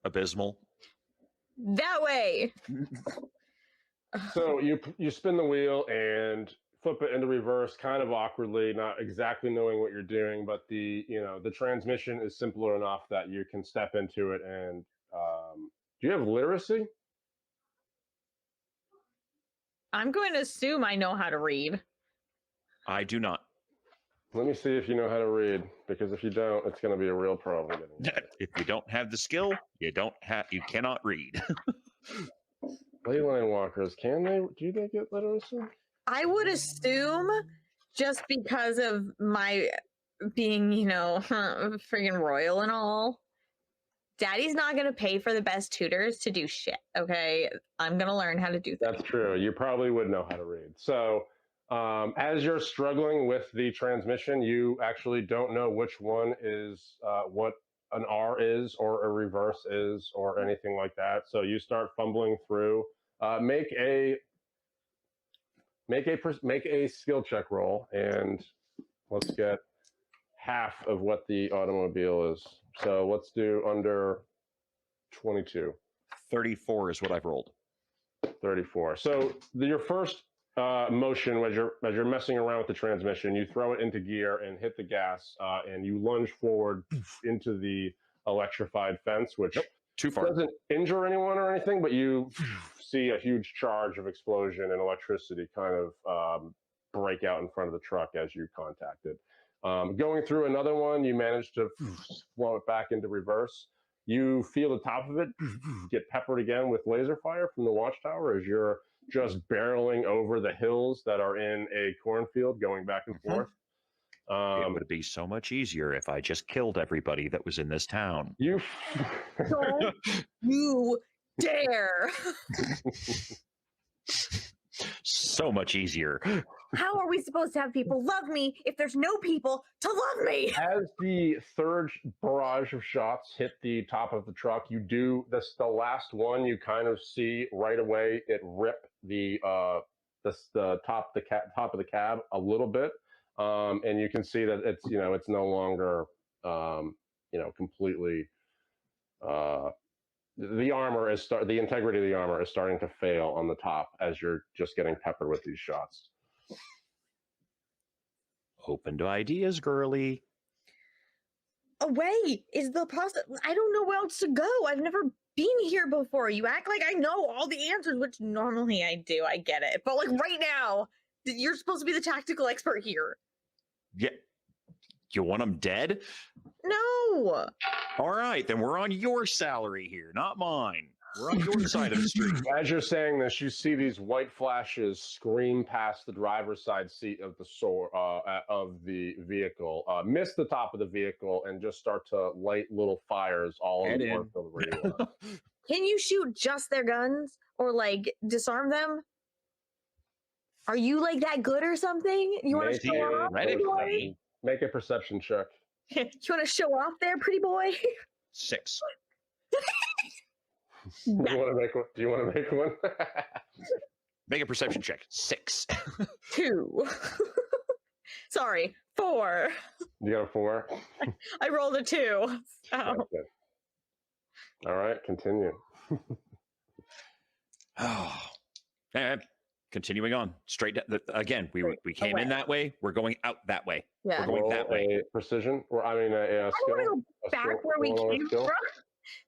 abysmal. That way. So you spin the wheel and flip it into reverse, kind of awkwardly, not exactly knowing what you're doing, but the transmission is simpler enough that you can step into it. And do you have literacy? I'm going to assume I know how to read. I do not. Let me see if you know how to read, because if you don't, it's going to be a real problem. If you don't have the skill, you cannot read. Leyline walkers, do they get literacy? I would assume, just because of my being, friggin' royal and all, Daddy's not going to pay for the best tutors to do shit, okay? I'm going to learn how to do things. That's true. You probably would know how to read. So as you're struggling with the transmission, you actually don't know which one is what an R is or a reverse is or anything like that. So you start fumbling through. Make a skill check roll, and let's get half of what the automobile is. So let's do under 22. 34 is what I've rolled. 34. So your first motion as you're messing around with the transmission, you throw it into gear and hit the gas, and you lunge forward into the electrified fence, which Too far. doesn't injure anyone or anything, but you see a huge charge of explosion and electricity kind of break out in front of the truck as you contact it. Going through another one, you manage to flow it back into reverse. You feel the top of it get peppered again with laser fire from the Watchtower as you're just barreling over the hills that are in a cornfield going back and forth. It would be so much easier if I just killed everybody that was in this town. You Don't you dare! So much easier. How are we supposed to have people love me if there's no people to love me? As the third barrage of shots hit the top of the truck, you do this. The last one you kind of see right away. It rip the top of the cab a little bit, and you can see that it's no longer completely. The armor is the integrity of the armor is starting to fail on the top as you're just getting peppered with these shots. Open to ideas, girly. Away is the process. I don't know where else to go. I've never been here before. You act like I know all the answers, which normally I do. I get it. But like right now, you're supposed to be the tactical expert here. Yeah. You want them dead? No. All right, then we're on your salary here, not mine. We're on your side of the street. As you're saying this, you see these white flashes scream past the driver's side seat of the vehicle, miss the top of the vehicle, and just start to light little fires all over the cornfield where you are. Can you shoot just their guns or like disarm them? Are you like that good or something? You want to show off? Make a perception check. You want to show off there, pretty boy? 6. Do you want to make one? Make a perception check. 6. 2. Sorry, 4. You got a 4? I rolled a 2. So. Okay. All right, continue. And continuing on, straight again. We came in that way. We're going out that way. Yeah. We're going that way. Precision, or a skill. I want to go back where we came from.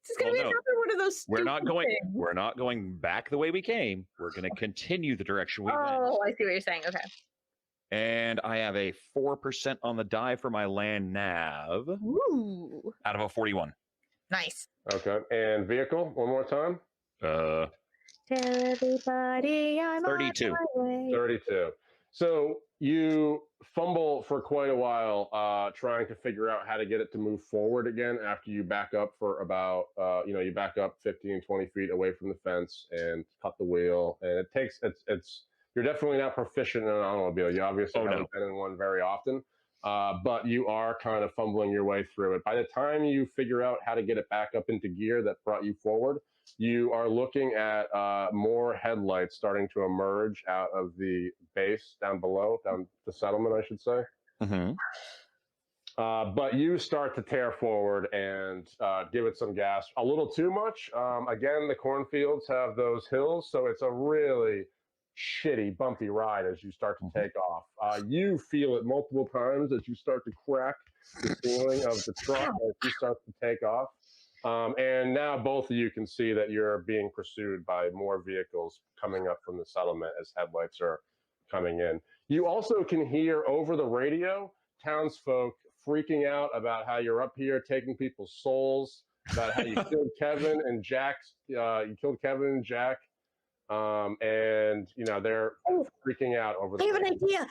This is gonna be another one of those. We're not going. Things. We're not going back the way we came. We're going to continue the direction we went. Oh, I see what you're saying. Okay. And I have a 4% on the die for my land nav. Ooh. Out of a 41. Nice. Okay, and vehicle one more time. Tell everybody I'm 32. on my way. 32. So you fumble for quite a while trying to figure out how to get it to move forward again after you back up for about, you back up 15, 20 feet away from the fence and cut the wheel. And you're definitely not proficient in an automobile. You obviously haven't been in one very often, but you are kind of fumbling your way through it. By the time you figure out how to get it back up into gear that brought you forward, you are looking at more headlights starting to emerge out of the base down below, down the settlement, I should say. Mm-hmm. But you start to tear forward and give it some gas. A little too much. Again, the cornfields have those hills, so it's a really shitty, bumpy ride as you start to take off. You feel it multiple times as you start to crack the ceiling of the truck as you start to take off. And now both of you can see that you're being pursued by more vehicles coming up from the settlement as headlights are coming in. You also can hear over the radio townsfolk freaking out about how you're up here taking people's souls, about how you killed Kevin and Jack. You killed Kevin and Jack. And they're freaking out over. I have an idea.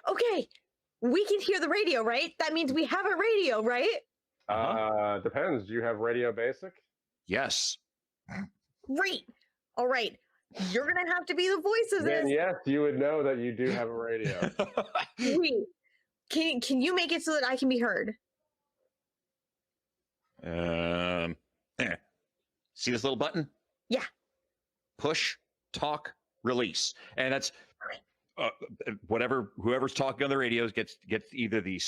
Okay, we can hear the radio, right? That means we have a radio, right? Depends. Do you have radio basic? Yes. Great. All right. You're gonna have to be the voice of this. Then yes, you would know that you do have a radio. Wait. Can you make it so that I can be heard? There. See this little button? Yeah. Push, talk, release, and that's whoever's talking on the radios gets either the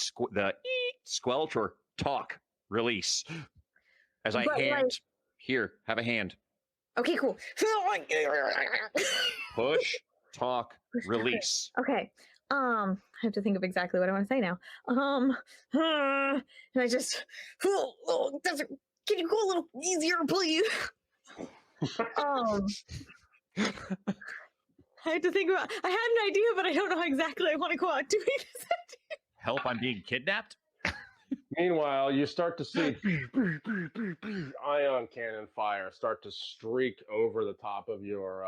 squelch or talk, release. As I here, have a hand. Okay, cool. Push, talk, release. Okay. I have to think of exactly what I want to say now. And I just, can you go a little easier, please? I have to think about. I had an idea, but I don't know how exactly I want to go out doing this. Help! I'm being kidnapped. Meanwhile, you start to see ion cannon fire start to streak over the top of your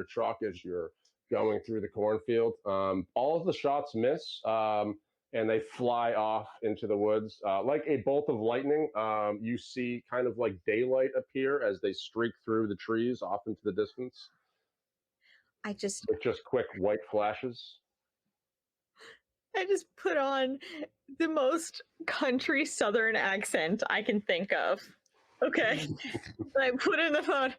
truck as you're going through the cornfield. All of the shots miss, and they fly off into the woods like a bolt of lightning. You see kind of like daylight appear as they streak through the trees off into the distance. With just quick white flashes. I just put on the most country southern accent I can think of. Okay. I put in the phone.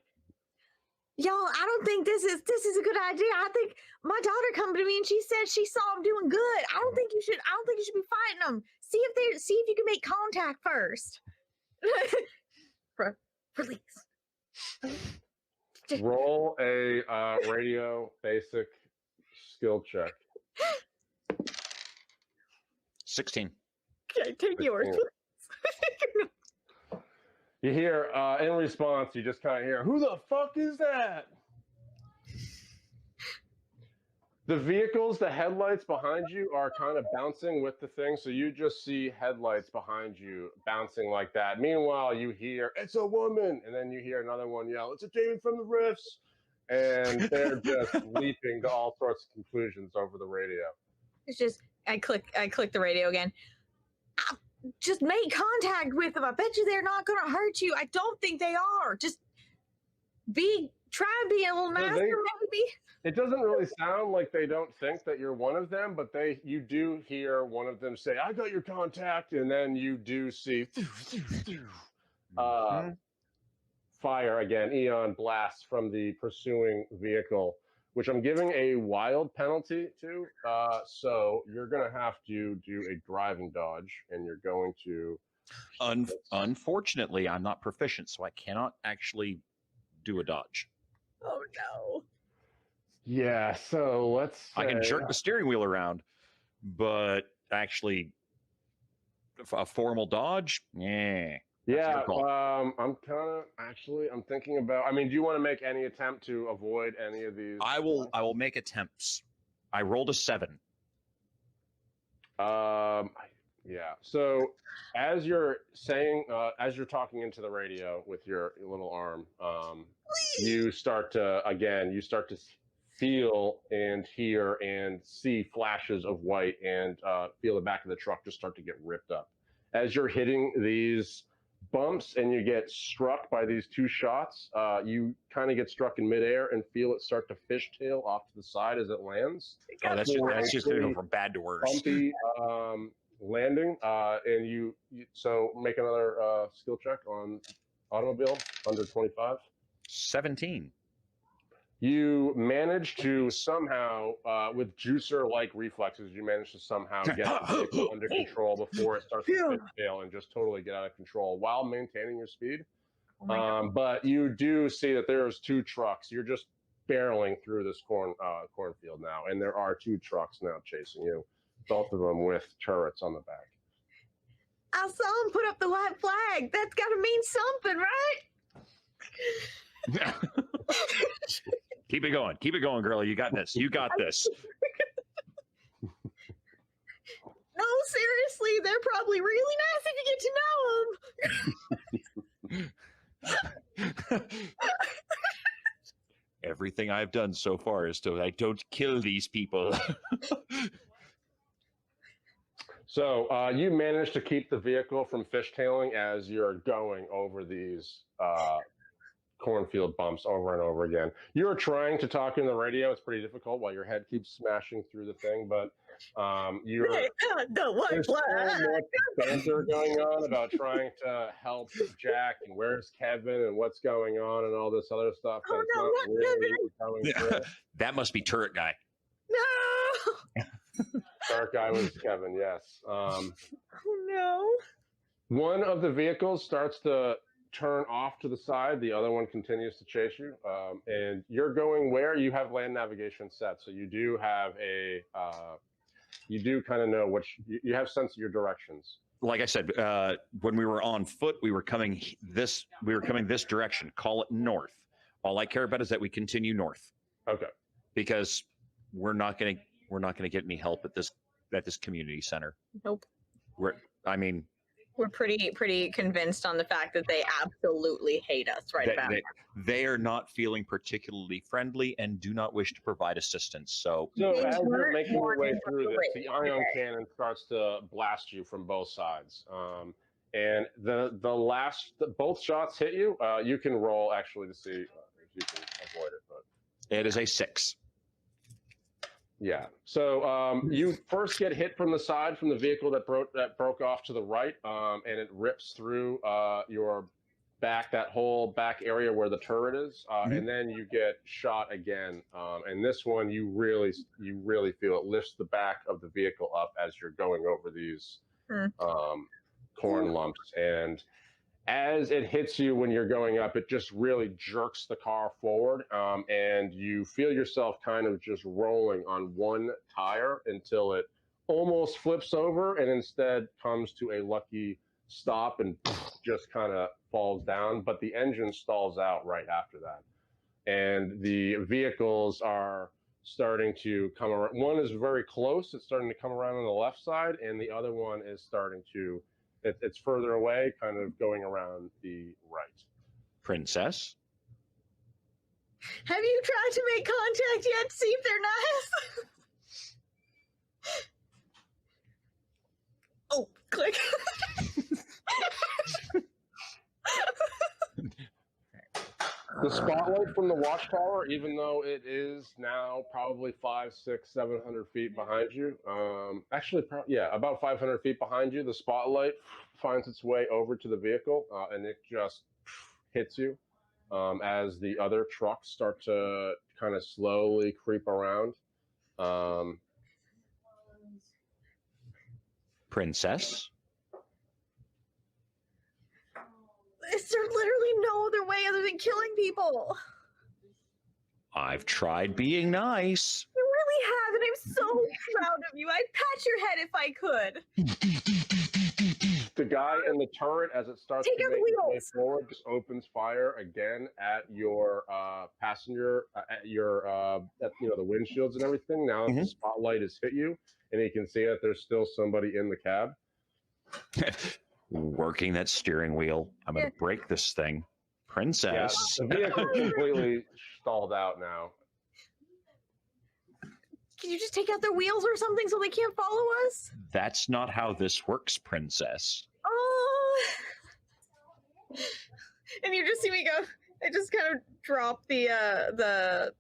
Y'all, I don't think this is a good idea. I think my daughter come to me and she said she saw him doing good. I don't think you should be fighting them. See if you can make contact first. Release. Roll a radio basic skill check. 16. Okay, take yours. You hear, in response, you just kind of hear, "Who the fuck is that?" The vehicles, the headlights behind you are kind of bouncing with the thing, so you just see headlights behind you bouncing like that. Meanwhile, you hear, "It's a woman," and then you hear another one yell, "It's a demon from the RIFTS," and they're just leaping to all sorts of conclusions over the radio. It's just, I click the radio again. Just make contact with them. I bet you they're not going to hurt you. I don't think they are. Just try and be a little nicer, maybe. It doesn't really sound like they don't think that you're one of them, but you do hear one of them say, "I got your contact," and then you do see fire again, eon blasts from the pursuing vehicle, which I'm giving a wild penalty to. So you're going to have to do a driving dodge, and you're going to... Unfortunately, I'm not proficient, so I cannot actually do a dodge. Oh, no. Yeah, so let's say... I can jerk the steering wheel around, but actually, a formal dodge? Yeah. Yeah, I'm thinking about... I mean, do you want to make any attempt to avoid any of these? I will make attempts. I rolled a 7. Yeah. So as you're saying, as you're talking into the radio with your little arm, you start to feel and hear and see flashes of white and feel the back of the truck just start to get ripped up. As you're hitting these bumps and you get struck by these two shots, you kind of get struck in midair and feel it start to fishtail off to the side as it lands. Oh, that's just going to go from bad to worse. Bumpy landing, and you so make another skill check on automobile under 25. 17. You manage to somehow, with juicer-like reflexes, you manage to somehow get the vehicle under control before it starts to fail and just totally get out of control while maintaining your speed. But you do see that there's two trucks. You're just barreling through this cornfield now, and there are two trucks now chasing you, both of them with turrets on the back. I saw him put up the white flag. That's got to mean something, right? Keep it going, girlie. You got this. You got this. No, seriously, they're probably really nice if you get to know them. Everything I've done so far is so I don't kill these people. So you manage to keep the vehicle from fishtailing as you're going over these cornfield bumps over and over again. You're trying to talk in the radio. It's pretty difficult while your head keeps smashing through the thing, but You're The white there's so flag. much banter going on about trying to help Jack and where's Kevin and what's going on and all this other stuff. Oh, That's no, not what, really coming through. That must be turret guy. No. Dark guy was Kevin, yes. Oh no. One of the vehicles starts to turn off to the side. The other one continues to chase you. And you're going where? You have land navigation set. So you do have a, you do kind of know which, you have sense of your directions. Like I said, when we were on foot, we were coming this direction. Call it north. All I care about is that we continue north. Okay. Because we're not gonna get any help at this community center. Nope. We're pretty convinced on the fact that they absolutely hate us right about now. They are not feeling particularly friendly and do not wish to provide assistance. So as you're making your way through this, the ion cannon starts to blast you from both sides. And both shots hit you. You can roll actually to see if you can avoid it. But it is a 6. Yeah. So you first get hit from the side from the vehicle that broke off to the right, and it rips through your back, that whole back area where the turret is, and then you get shot again. And this one, you really feel it lifts the back of the vehicle up as you're going over these corn lumps, and as it hits you when you're going up, it just really jerks the car forward, and you feel yourself kind of just rolling on one tire until it almost flips over and instead comes to a lucky stop and just kind of falls down. But the engine stalls out right after that. And the vehicles are starting to come around. One is very close. It's starting to come around on the left side, and the other one is starting to it's further away, kind of going around the right. Princess? Have you tried to make contact yet to see if they're nice? Oh, click. The spotlight from the Watchtower, even though it is now probably 500, 600, 700 feet behind you, about 500 feet behind you, the spotlight finds its way over to the vehicle, and it just hits you as the other trucks start to kind of slowly creep around. Princess? Is there literally no other way other than killing people? I've tried being nice. You really have, and I'm so proud of you. I'd pat your head if I could. The guy in the turret, as it starts to make its way forward, just opens fire again at your passenger, at the windshields and everything. Now the spotlight has hit you, and you can see that there's still somebody in the cab. Working that steering wheel. I'm going to break this thing. Princess. Yeah, the vehicle completely stalled out now. Can you just take out their wheels or something so they can't follow us? That's not how this works, Princess. Oh. And you just see me go, I just kind of drop the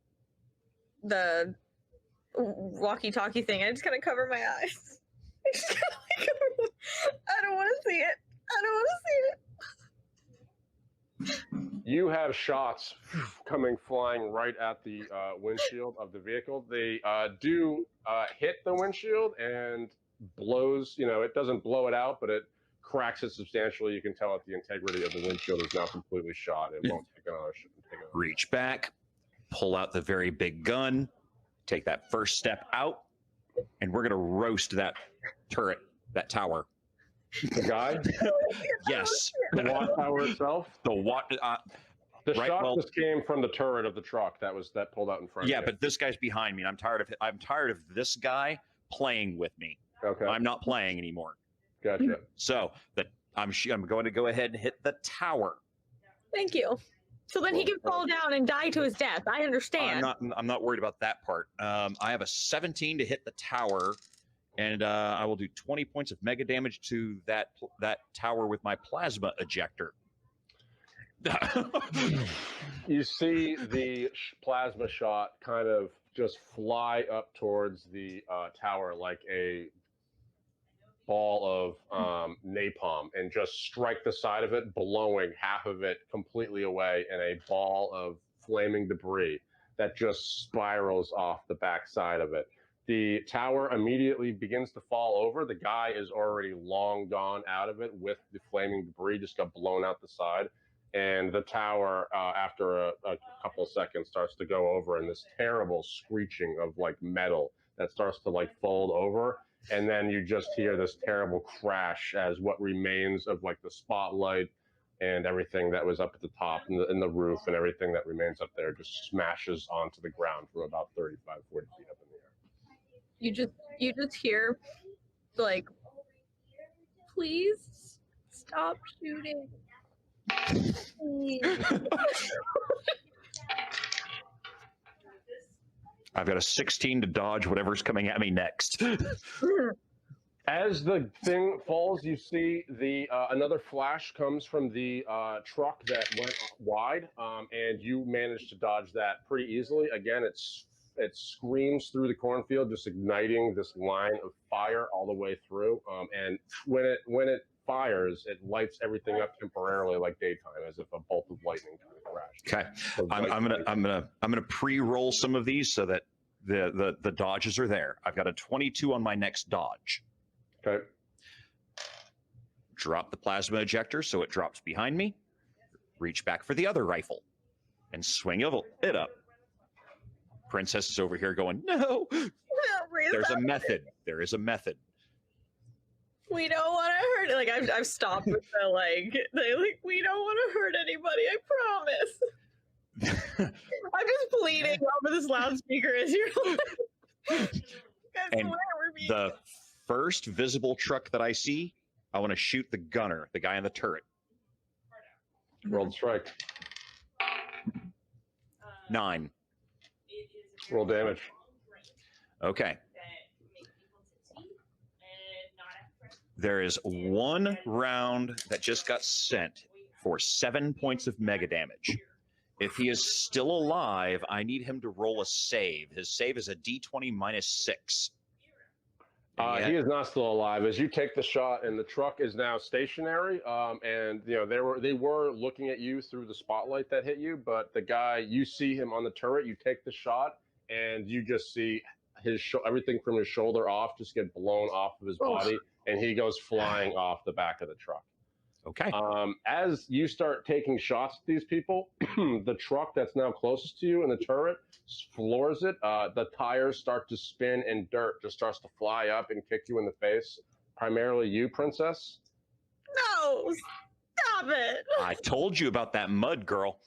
walkie-talkie thing. I just kind of cover my eyes. I don't want to see it. I don't want to see it. You have shots coming flying right at the windshield of the vehicle. They do hit the windshield and blows, it doesn't blow it out, but it cracks it substantially. You can tell that the integrity of the windshield is now completely shot. It won't take another shot. Reach back, pull out the very big gun, take that first step out, and we're going to roast that turret, that tower. The guy? Yes. The Watchtower itself? The shot just came from the turret of the truck that pulled out in front of you. Yeah, but this guy's behind me, and I'm tired of this guy playing with me. Okay. I'm not playing anymore. Gotcha. So I'm going to go ahead and hit the tower. Thank you. So then he can fall down and die to his death. I understand. I'm not worried about that part. I have a 17 to hit the tower, and I will do 20 points of mega damage to that tower with my plasma ejector. You see the plasma shot kind of just fly up towards the tower like a ball of napalm and just strike the side of it, blowing half of it completely away in a ball of flaming debris that just spirals off the back side of it. The tower immediately begins to fall over. The guy is already long gone out of it with the flaming debris, just got blown out the side. And the tower, after a couple of seconds, starts to go over, and this terrible screeching of like metal that starts to like fold over. And then you just hear this terrible crash as what remains of like the spotlight and everything that was up at the top and the roof and everything that remains up there just smashes onto the ground from about 35, 40 feet up in the air. You just hear like, please stop shooting. Please. I've got a 16 to dodge whatever's coming at me next. As the thing falls, you see the another flash comes from the truck that went wide, and you manage to dodge that pretty easily. Again, it screams through the cornfield, just igniting this line of fire all the way through. And when it fires, it lights everything up temporarily, like daytime, as if a bolt of lightning kind of crashed. Okay, I'm gonna pre-roll some of these so that the dodges are there. I've got a 22 on my next dodge. Okay. Drop the plasma ejector so it drops behind me. Reach back for the other rifle and swing it up. Princess is over here going, no. There's a method. There is a method. We don't want to hurt. Like I've stopped with the like. We don't want to hurt anybody. I promise. I'm just pleading over this loudspeaker as you're like. And the first visible truck that I see, I want to shoot the gunner, the guy in the turret. Roll strike. 9. Roll damage. Okay. There is one round that just got sent for 7 points of mega damage. If he is still alive, I need him to roll a save. His save is a D20 minus 6. He is not still alive. As you take the shot, and the truck is now stationary. And you know they were looking at you through the spotlight that hit you, but the guy, you see him on the turret. You take the shot, and you just see his everything from his shoulder off just get blown off of his body, and he goes flying off the back of the truck. Okay. As you start taking shots at these people, the truck that's now closest to you in the turret floors it. The tires start to spin, and dirt just starts to fly up and kick you in the face. Primarily you, Princess. No, stop it. I told you about that mud, girl.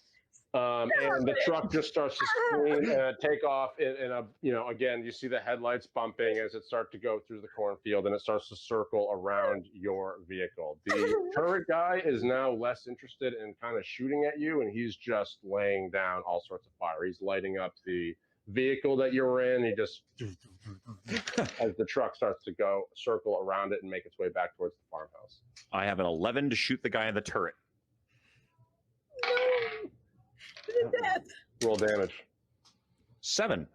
And the truck just starts to scream and take off in a, you know, again, you see the headlights bumping as it starts to go through the cornfield, and it starts to circle around your vehicle. The turret guy is now less interested in kind of shooting at you, and he's just laying down all sorts of fire. He's lighting up the vehicle that you're in. He just, as the truck starts to go, circle around it and make its way back towards the farmhouse. I have an 11 to shoot the guy in the turret. Death. Roll damage. 7.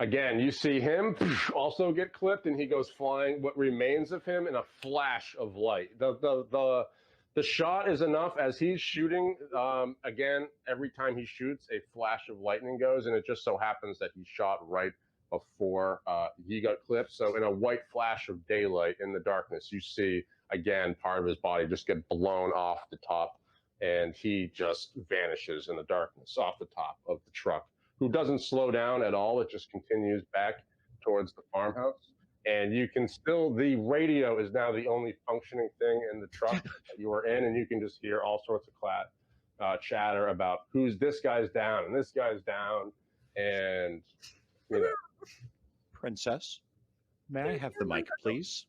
Again, you see him also get clipped, and he goes flying. What remains of him in a flash of light. The shot is enough as he's shooting. Again, every time he shoots, a flash of lightning goes, and it just so happens that he shot right before he got clipped. So in a white flash of daylight in the darkness, you see again part of his body just get blown off the top. And he just vanishes in the darkness off the top of the truck, who doesn't slow down at all. It just continues back towards the farmhouse. And you can still, the radio is now the only functioning thing in the truck that you are in. And you can just hear all sorts of chatter about this guy's down and this guy's down. And, you know. Princess, may I have the mic, please?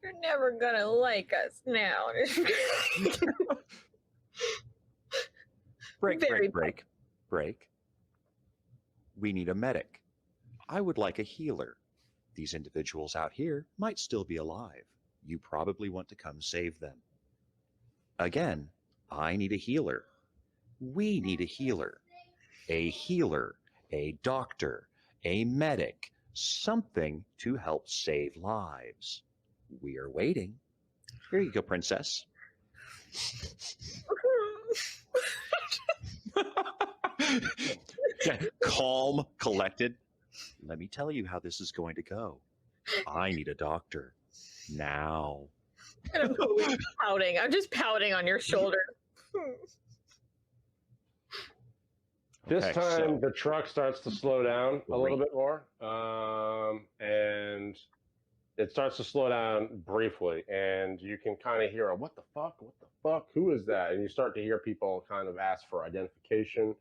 You're never gonna like us now. Break. We need a medic. I would like a healer. These individuals out here might still be alive. You probably want to come save them. Again, I need a healer. We need a healer. A healer. a doctor, a medic, something to help save lives. We are waiting. Here you go, princess. Calm, collected. Let me tell you how this is going to go. I need a doctor now. And I'm totally pouting. I'm just pouting on your shoulder. This Okay, time, the truck starts to slow down a little bit more, and it starts to slow down briefly, and you can kind of hear a, what the fuck, who is that? And you start to hear people kind of ask for identification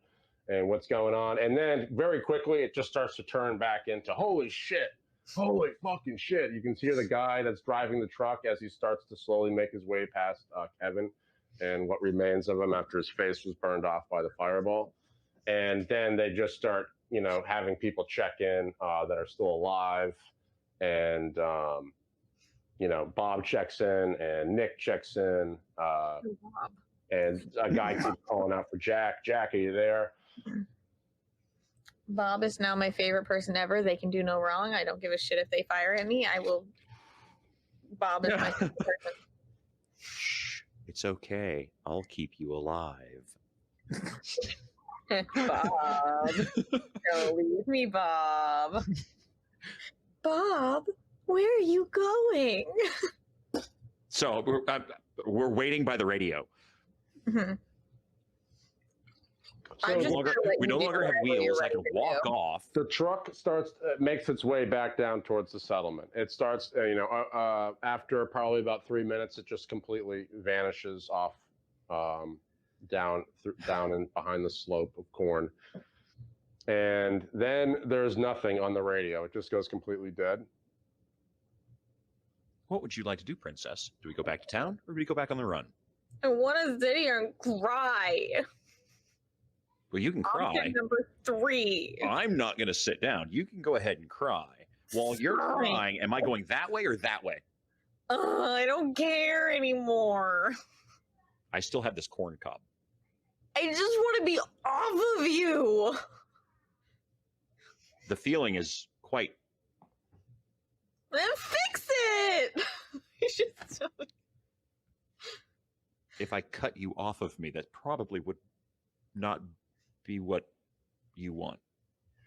and what's going on. And then very quickly, it just starts to turn back into, holy shit, holy fucking shit. You can hear the guy that's driving the truck as he starts to slowly make his way past Kevin and what remains of him after his face was burned off by the fireball. And then they just start, you know, having people check in that are still alive. And, you know, Bob checks in and Nick checks in. And a guy keeps calling out for Jack. Jack, are you there? Bob is now my favorite person ever. They can do no wrong. I don't give a shit if they fire at me. I will. Bob is my favorite person. Shh, it's okay. I'll keep you alive. Bob. Don't leave me, Bob. Bob, where are you going? So we're waiting by the radio. Mm-hmm. So We no longer have wheels. I can walk off. the truck starts makes its way back down towards the settlement. It starts, after probably about 3 minutes, it just completely vanishes off down and behind the slope of corn. And then there's nothing on the radio. It just goes completely dead. What would you like to do, princess? Do we go back to town or do we go back on the run? I want to sit here and cry. Well, you can cry. Option number 3. I'm not going to sit down. You can go ahead and cry. While you're Fine. crying, am I going that way or that way? I don't care anymore. I still have this corn cob. I just want to be off of you. The feeling is quite... Then fix it. It's just so... If I cut you off of me, that probably would not be what you want.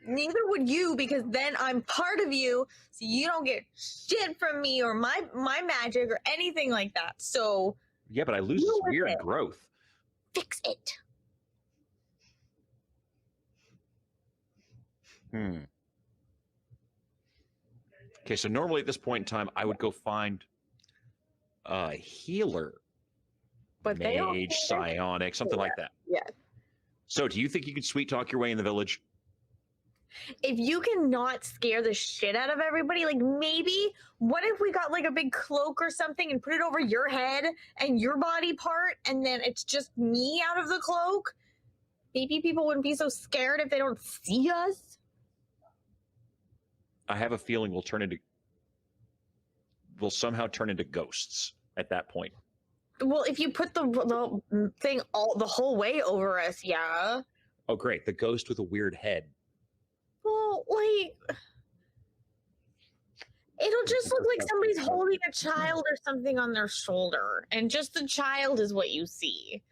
Neither would you, because then I'm part of you, so you don't get shit from me or my magic or anything like that. So Yeah, but I lose this weird growth. fix it. Okay, so normally at this point in time, I would go find a healer. But they don't Mage, care. psionic, something like that. Yeah. So do you think you could sweet talk your way in the village? If you cannot scare the shit out of everybody, like maybe what if we got like a big cloak or something and put it over your head and your body part, and then it's just me out of the cloak? Maybe people wouldn't be so scared if they don't see us. I have a feeling we'll somehow turn into ghosts at that point. Well, if you put the thing the whole way over us, yeah. Oh, great. The ghost with a weird head. Well, like, it'll just look like somebody's holding a child or something on their shoulder, and just the child is what you see.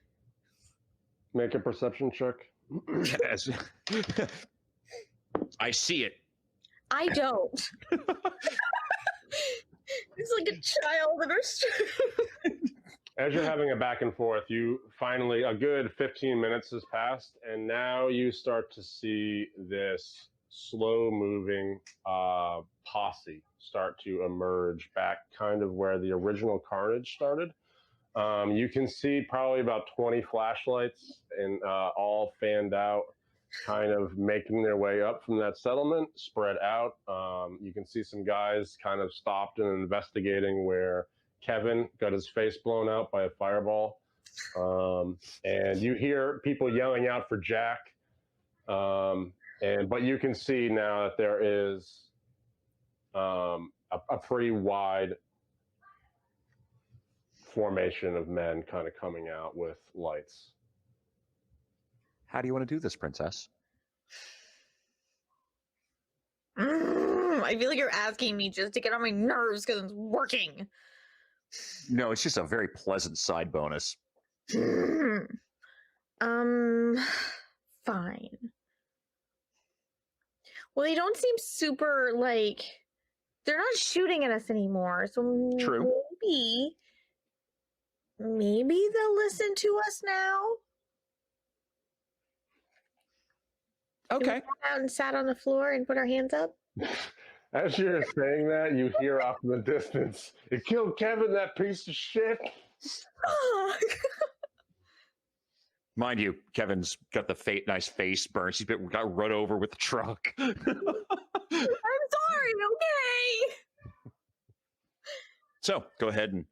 Make a perception check. Yes. I see it. I don't. It's like a child in a As you're having a back and forth, you finally, a good 15 minutes has passed, and now you start to see this slow-moving posse start to emerge back kind of where the original carnage started. You can see probably about 20 flashlights and all fanned out, kind of making their way up from that settlement, spread out. You can see some guys kind of stopped and investigating where Kevin got his face blown out by a fireball. And you hear people yelling out for Jack. But you can see now that there is a pretty wide formation of men kind of coming out with lights. How do you want to do this, princess? I feel like you're asking me just to get on my nerves because it's working. No, it's just a very pleasant side bonus. Fine. Well, they don't seem super, like, they're not shooting at us anymore, so True. maybe they'll listen to us now. Okay. Can we go out and sat on the floor and put our hands up? As you're saying that, you hear off in the distance, "It killed Kevin, that piece of shit." Mind you, Kevin's got the nice face burns. He's got run over with the truck. I'm sorry, okay? So go ahead and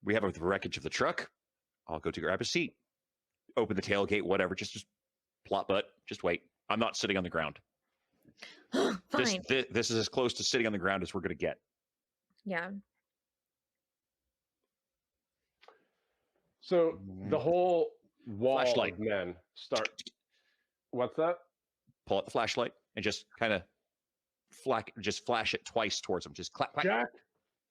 we have the wreckage of the truck. I'll go to grab a seat, open the tailgate, whatever. Just plot butt. Just wait. I'm not sitting on the ground. Fine. This is as close to sitting on the ground as we're going to get. Yeah. So the whole wall Flashlight. of men start. What's that? Pull out the flashlight and just kind of flash it twice towards him. Just clap, clap.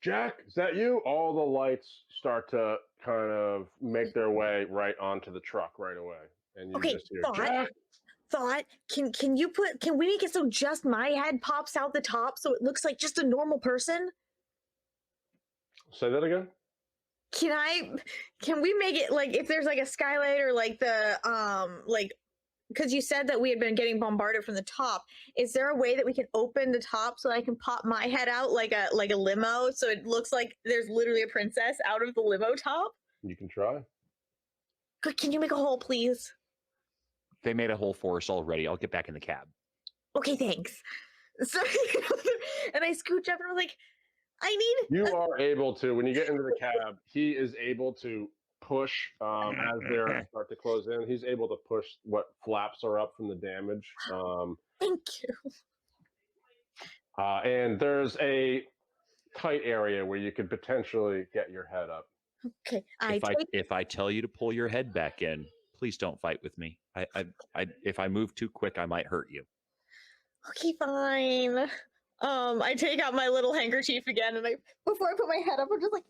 Jack, is that you? All the lights start to kind of make their way right onto the truck right away, and you just hear Jack. Can we make it so just my head pops out the top so it looks like just a normal person? Say that again. Can we make it like if there's like a skylight or like the because you said that we had been getting bombarded from the top. Is there a way that we can open the top so I can pop my head out like a limo so it looks like there's literally a princess out of the limo top? You can try. Good. Can you make a hole, please? They made a hole for us already. I'll get back in the cab. Okay, thanks. So, and I scooch up and I'm like, You are able to, when you get into the cab, he is able to push as they start to close in. He's able to push what flaps are up from the damage. Thank you. And there's a tight area where you could potentially get your head up. Okay. If I tell you to pull your head back in, please don't fight with me. If I move too quick, I might hurt you. Okay, fine. I take out my little handkerchief again, and before I put my head up, I'm just like,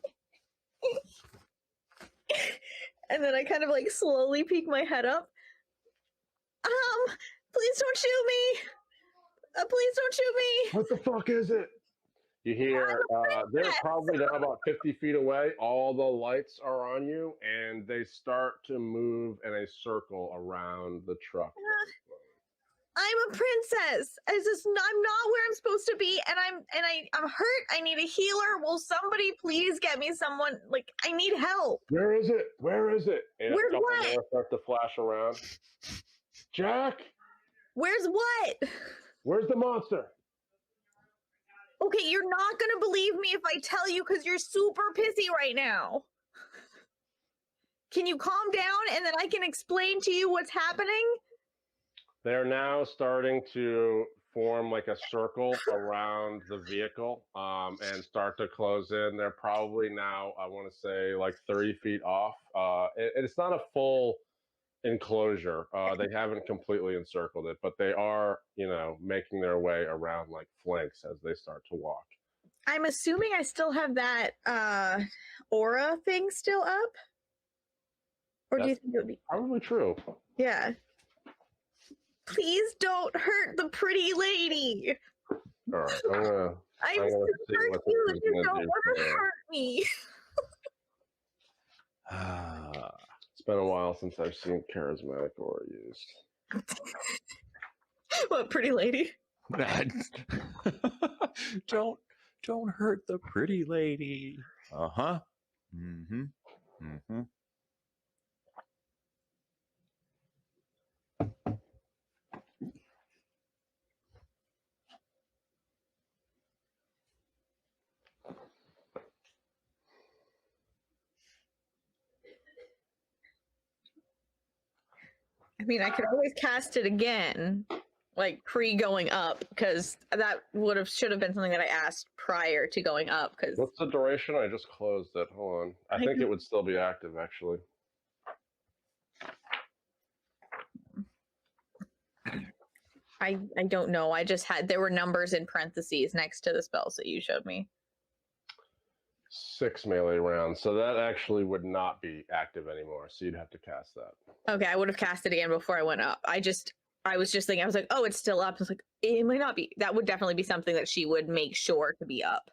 and then I kind of like slowly peek my head up. Please don't shoot me. Please don't shoot me. What the fuck is it? You hear, they're probably now about 50 feet away. All the lights are on you, and they start to move in a circle around the truck. I'm a princess. I'm not where I'm supposed to be, and I'm hurt. I need a healer. Will somebody please get me someone? Like, I need help. Where is it? Where is it? And Where's a couple what? more start to flash around. Jack, Where's what? where's the monster? Okay, you're not gonna believe me if I tell you because you're super pissy right now. Can you calm down and then I can explain to you what's happening? They're now starting to form like a circle around the vehicle and start to close in. They're probably now, I want to say, like 30 feet off. It's not a full enclosure. They haven't completely encircled it, but they are, making their way around like flanks as they start to walk. I'm assuming I still have that aura thing still up? Or do you think it would be? Probably true. Yeah. Please don't hurt the pretty lady. All right, I'm super cute. You don't want to hurt me. It's been a while since I've seen charismatic aura used. What, pretty lady? Don't hurt the pretty lady. Uh-huh. Mm-hmm. Mm-hmm. I mean, I could always cast it again, like pre-going up, because that should have been something that I asked prior to going up. Because what's the duration? I just closed it. Hold on. I think it would still be active, actually. I don't know. I just had there were numbers in parentheses next to the spells that you showed me. 6 melee rounds, so that actually would not be active anymore. So you'd have to cast that. Okay, I would have cast it again before I went up. I was just thinking, I was like, oh, it's still up. I was like, it might not be. That would definitely be something that she would make sure to be up.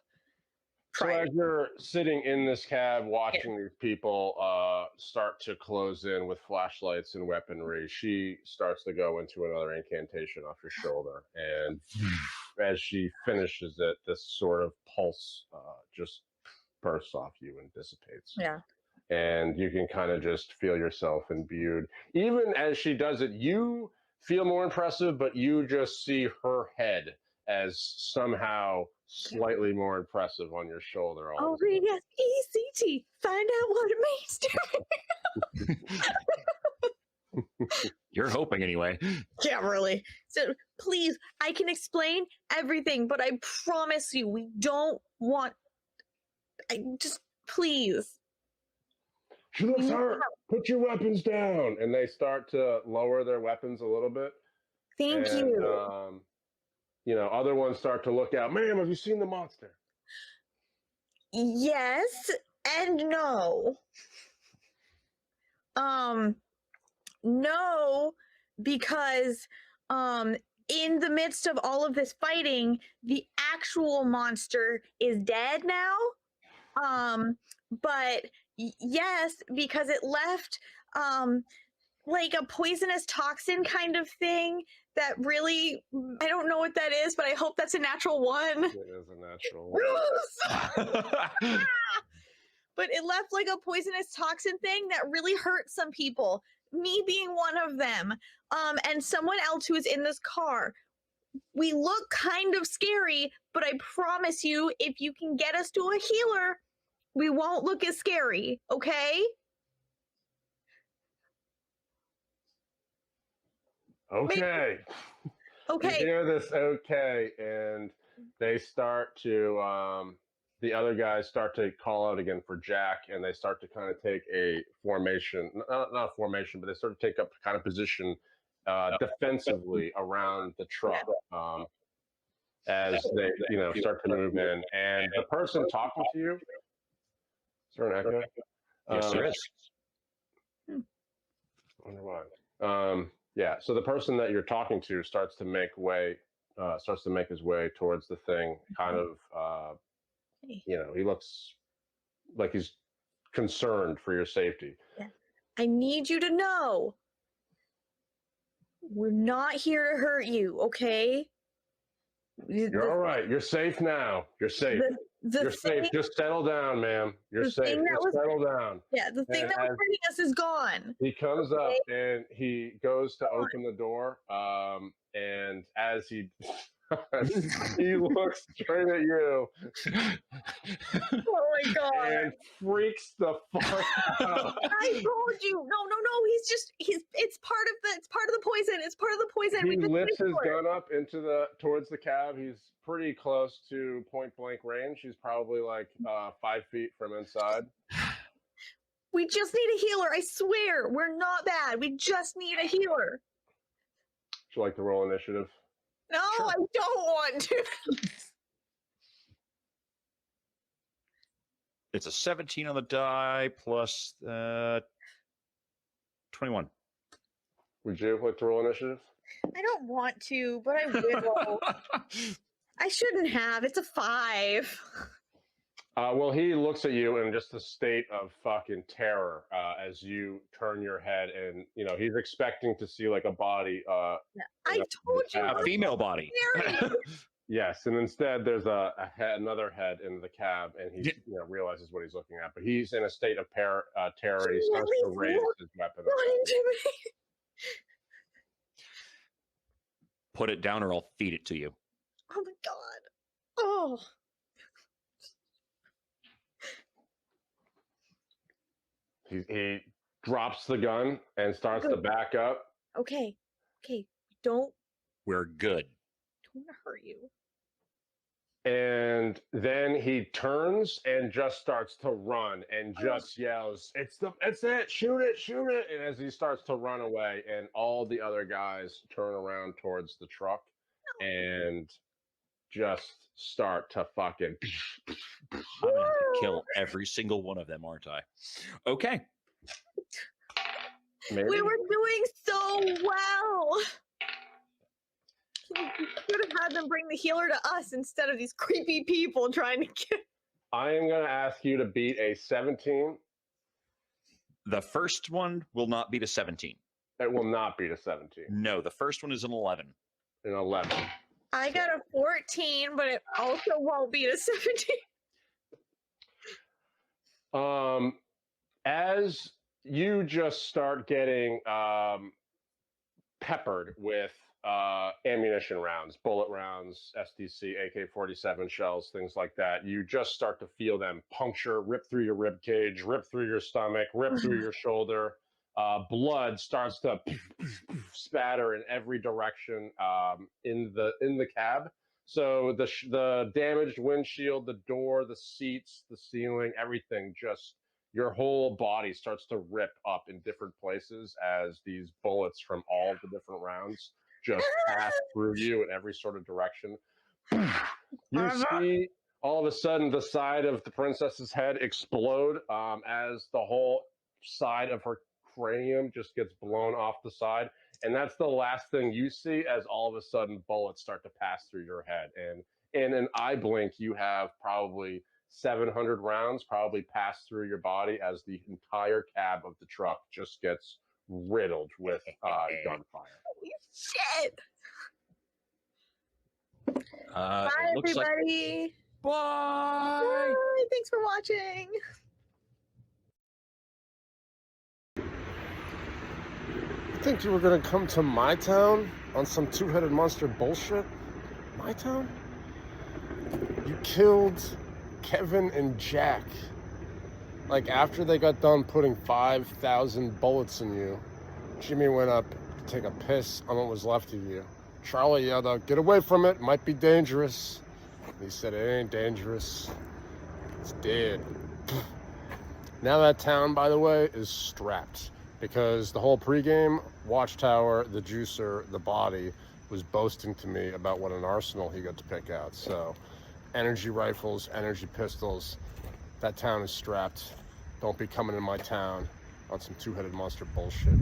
So as you're sitting in this cab watching these people start to close in with flashlights and weaponry, she starts to go into another incantation off your shoulder. And as she finishes it, this sort of pulse just bursts off you and dissipates. Yeah. And you can kind of just feel yourself imbued. Even as she does it, you feel more impressive, but you just see her head as somehow slightly more impressive on your shoulder. Oh, yes, ECT. Find out what it means to You're hoping anyway. Yeah, really. So please, I can explain everything, but I promise you, we don't want. Please. She looks hurt. Put your weapons down. And they start to lower their weapons a little bit. Thank you. You know, other ones start to look out. Ma'am, have you seen the monster? Yes and no. No, because in the midst of all of this fighting, the actual monster is dead now. But yes, because it left like a poisonous toxin kind of thing that really, I don't know what that is, but I hope that's a natural one. It is a natural one. But it left like a poisonous toxin thing that really hurt some people, me being one of them, and someone else who is in this car. We look kind of scary, but I promise you, if you can get us to a healer, we won't look as scary, okay? Okay. Okay. You hear this, okay, and they start to, the other guys start to call out again for Jack, and they start to kind of take a formation, not a formation, but they sort of take up kind of position defensively around the truck as they, you know, start to move in. And the person talking to you, is there an echo? Yes, there is. I wonder why. Yeah, so the person that you're talking to starts to make his way towards the thing, kind of, you know, he looks like he's concerned for your safety. Yeah. I need you to know, we're not here to hurt you, okay? You're all right. You're safe now. You're safe. You're safe. Just settle down, ma'am. You're safe. Just settle down. Yeah, the thing that was hurting us is gone. He comes up and he goes to open the door. And as he he looks straight at you. Oh my god! And freaks the fuck out. I told you. No. It's part of the poison. It's part of the poison. He lifts his gun up towards the cab. He's pretty close to point blank range. He's probably like 5 feet from inside. We just need a healer. I swear, we're not bad. We just need a healer. Would you like to roll initiative? No, sure. I don't want to. It's a 17 on the die plus 21. Would you like to roll initiative? I don't want to, but I will. I shouldn't have. It's a 5. Well, he looks at you in just a state of fucking terror as you turn your head, and you know he's expecting to see like a body. I told you, a female body. Yes, and instead there's another head in the cab, and he realizes what he's looking at. But he's in a state of terror. He starts to raise his weapon. Put it down, or I'll feed it to you. Oh my god! Oh. He drops the gun and starts to back up. Okay. Don't. We're good. Don't want to hurt you. And then he turns and just starts to run and just yells, it's it, shoot it. And as he starts to run away, and all the other guys turn around towards the truck and just start to fucking. I'm gonna have to kill every single one of them, aren't I? Okay. Maybe? We were doing so well. You should have had them bring the healer to us instead of these creepy people trying to get. I am going to ask you to beat a 17. The first one will not beat a 17. It will not beat a 17. No, the first one is an 11. An 11. I got a 14, but it also won't beat a 17. As you just start getting peppered with ammunition rounds, bullet rounds, SDC, AK-47 shells, things like that, you just start to feel them puncture, rip through your rib cage, rip through your stomach, rip through your shoulder. Blood starts to spatter in every direction in the cab. So the damaged windshield, the door, the seats, the ceiling, everything, just your whole body starts to rip up in different places as these bullets from all the different rounds just pass through you in every sort of direction. You see all of a sudden the side of the princess's head explode as the whole side of her cranium just gets blown off the side. And that's the last thing you see, as all of a sudden bullets start to pass through your head. And in an eye blink, you have probably 700 rounds probably pass through your body as the entire cab of the truck just gets riddled with gunfire. Holy shit! Bye, Looks everybody. Bye. Bye. Thanks for watching. You think you were gonna come to my town on some two-headed monster bullshit? My town? You killed Kevin and Jack. Like, after they got done putting 5,000 bullets in you, Jimmy went up to take a piss on what was left of you. Charlie yelled out, "Get away from it, might be dangerous." And he said, "It ain't dangerous. It's dead." Now that town, by the way, is strapped, because the whole pregame, Watchtower, the juicer, the body, was boasting to me about what an arsenal he got to pick out. So, energy rifles, energy pistols, that town is strapped. Don't be coming in my town on some two-headed monster bullshit.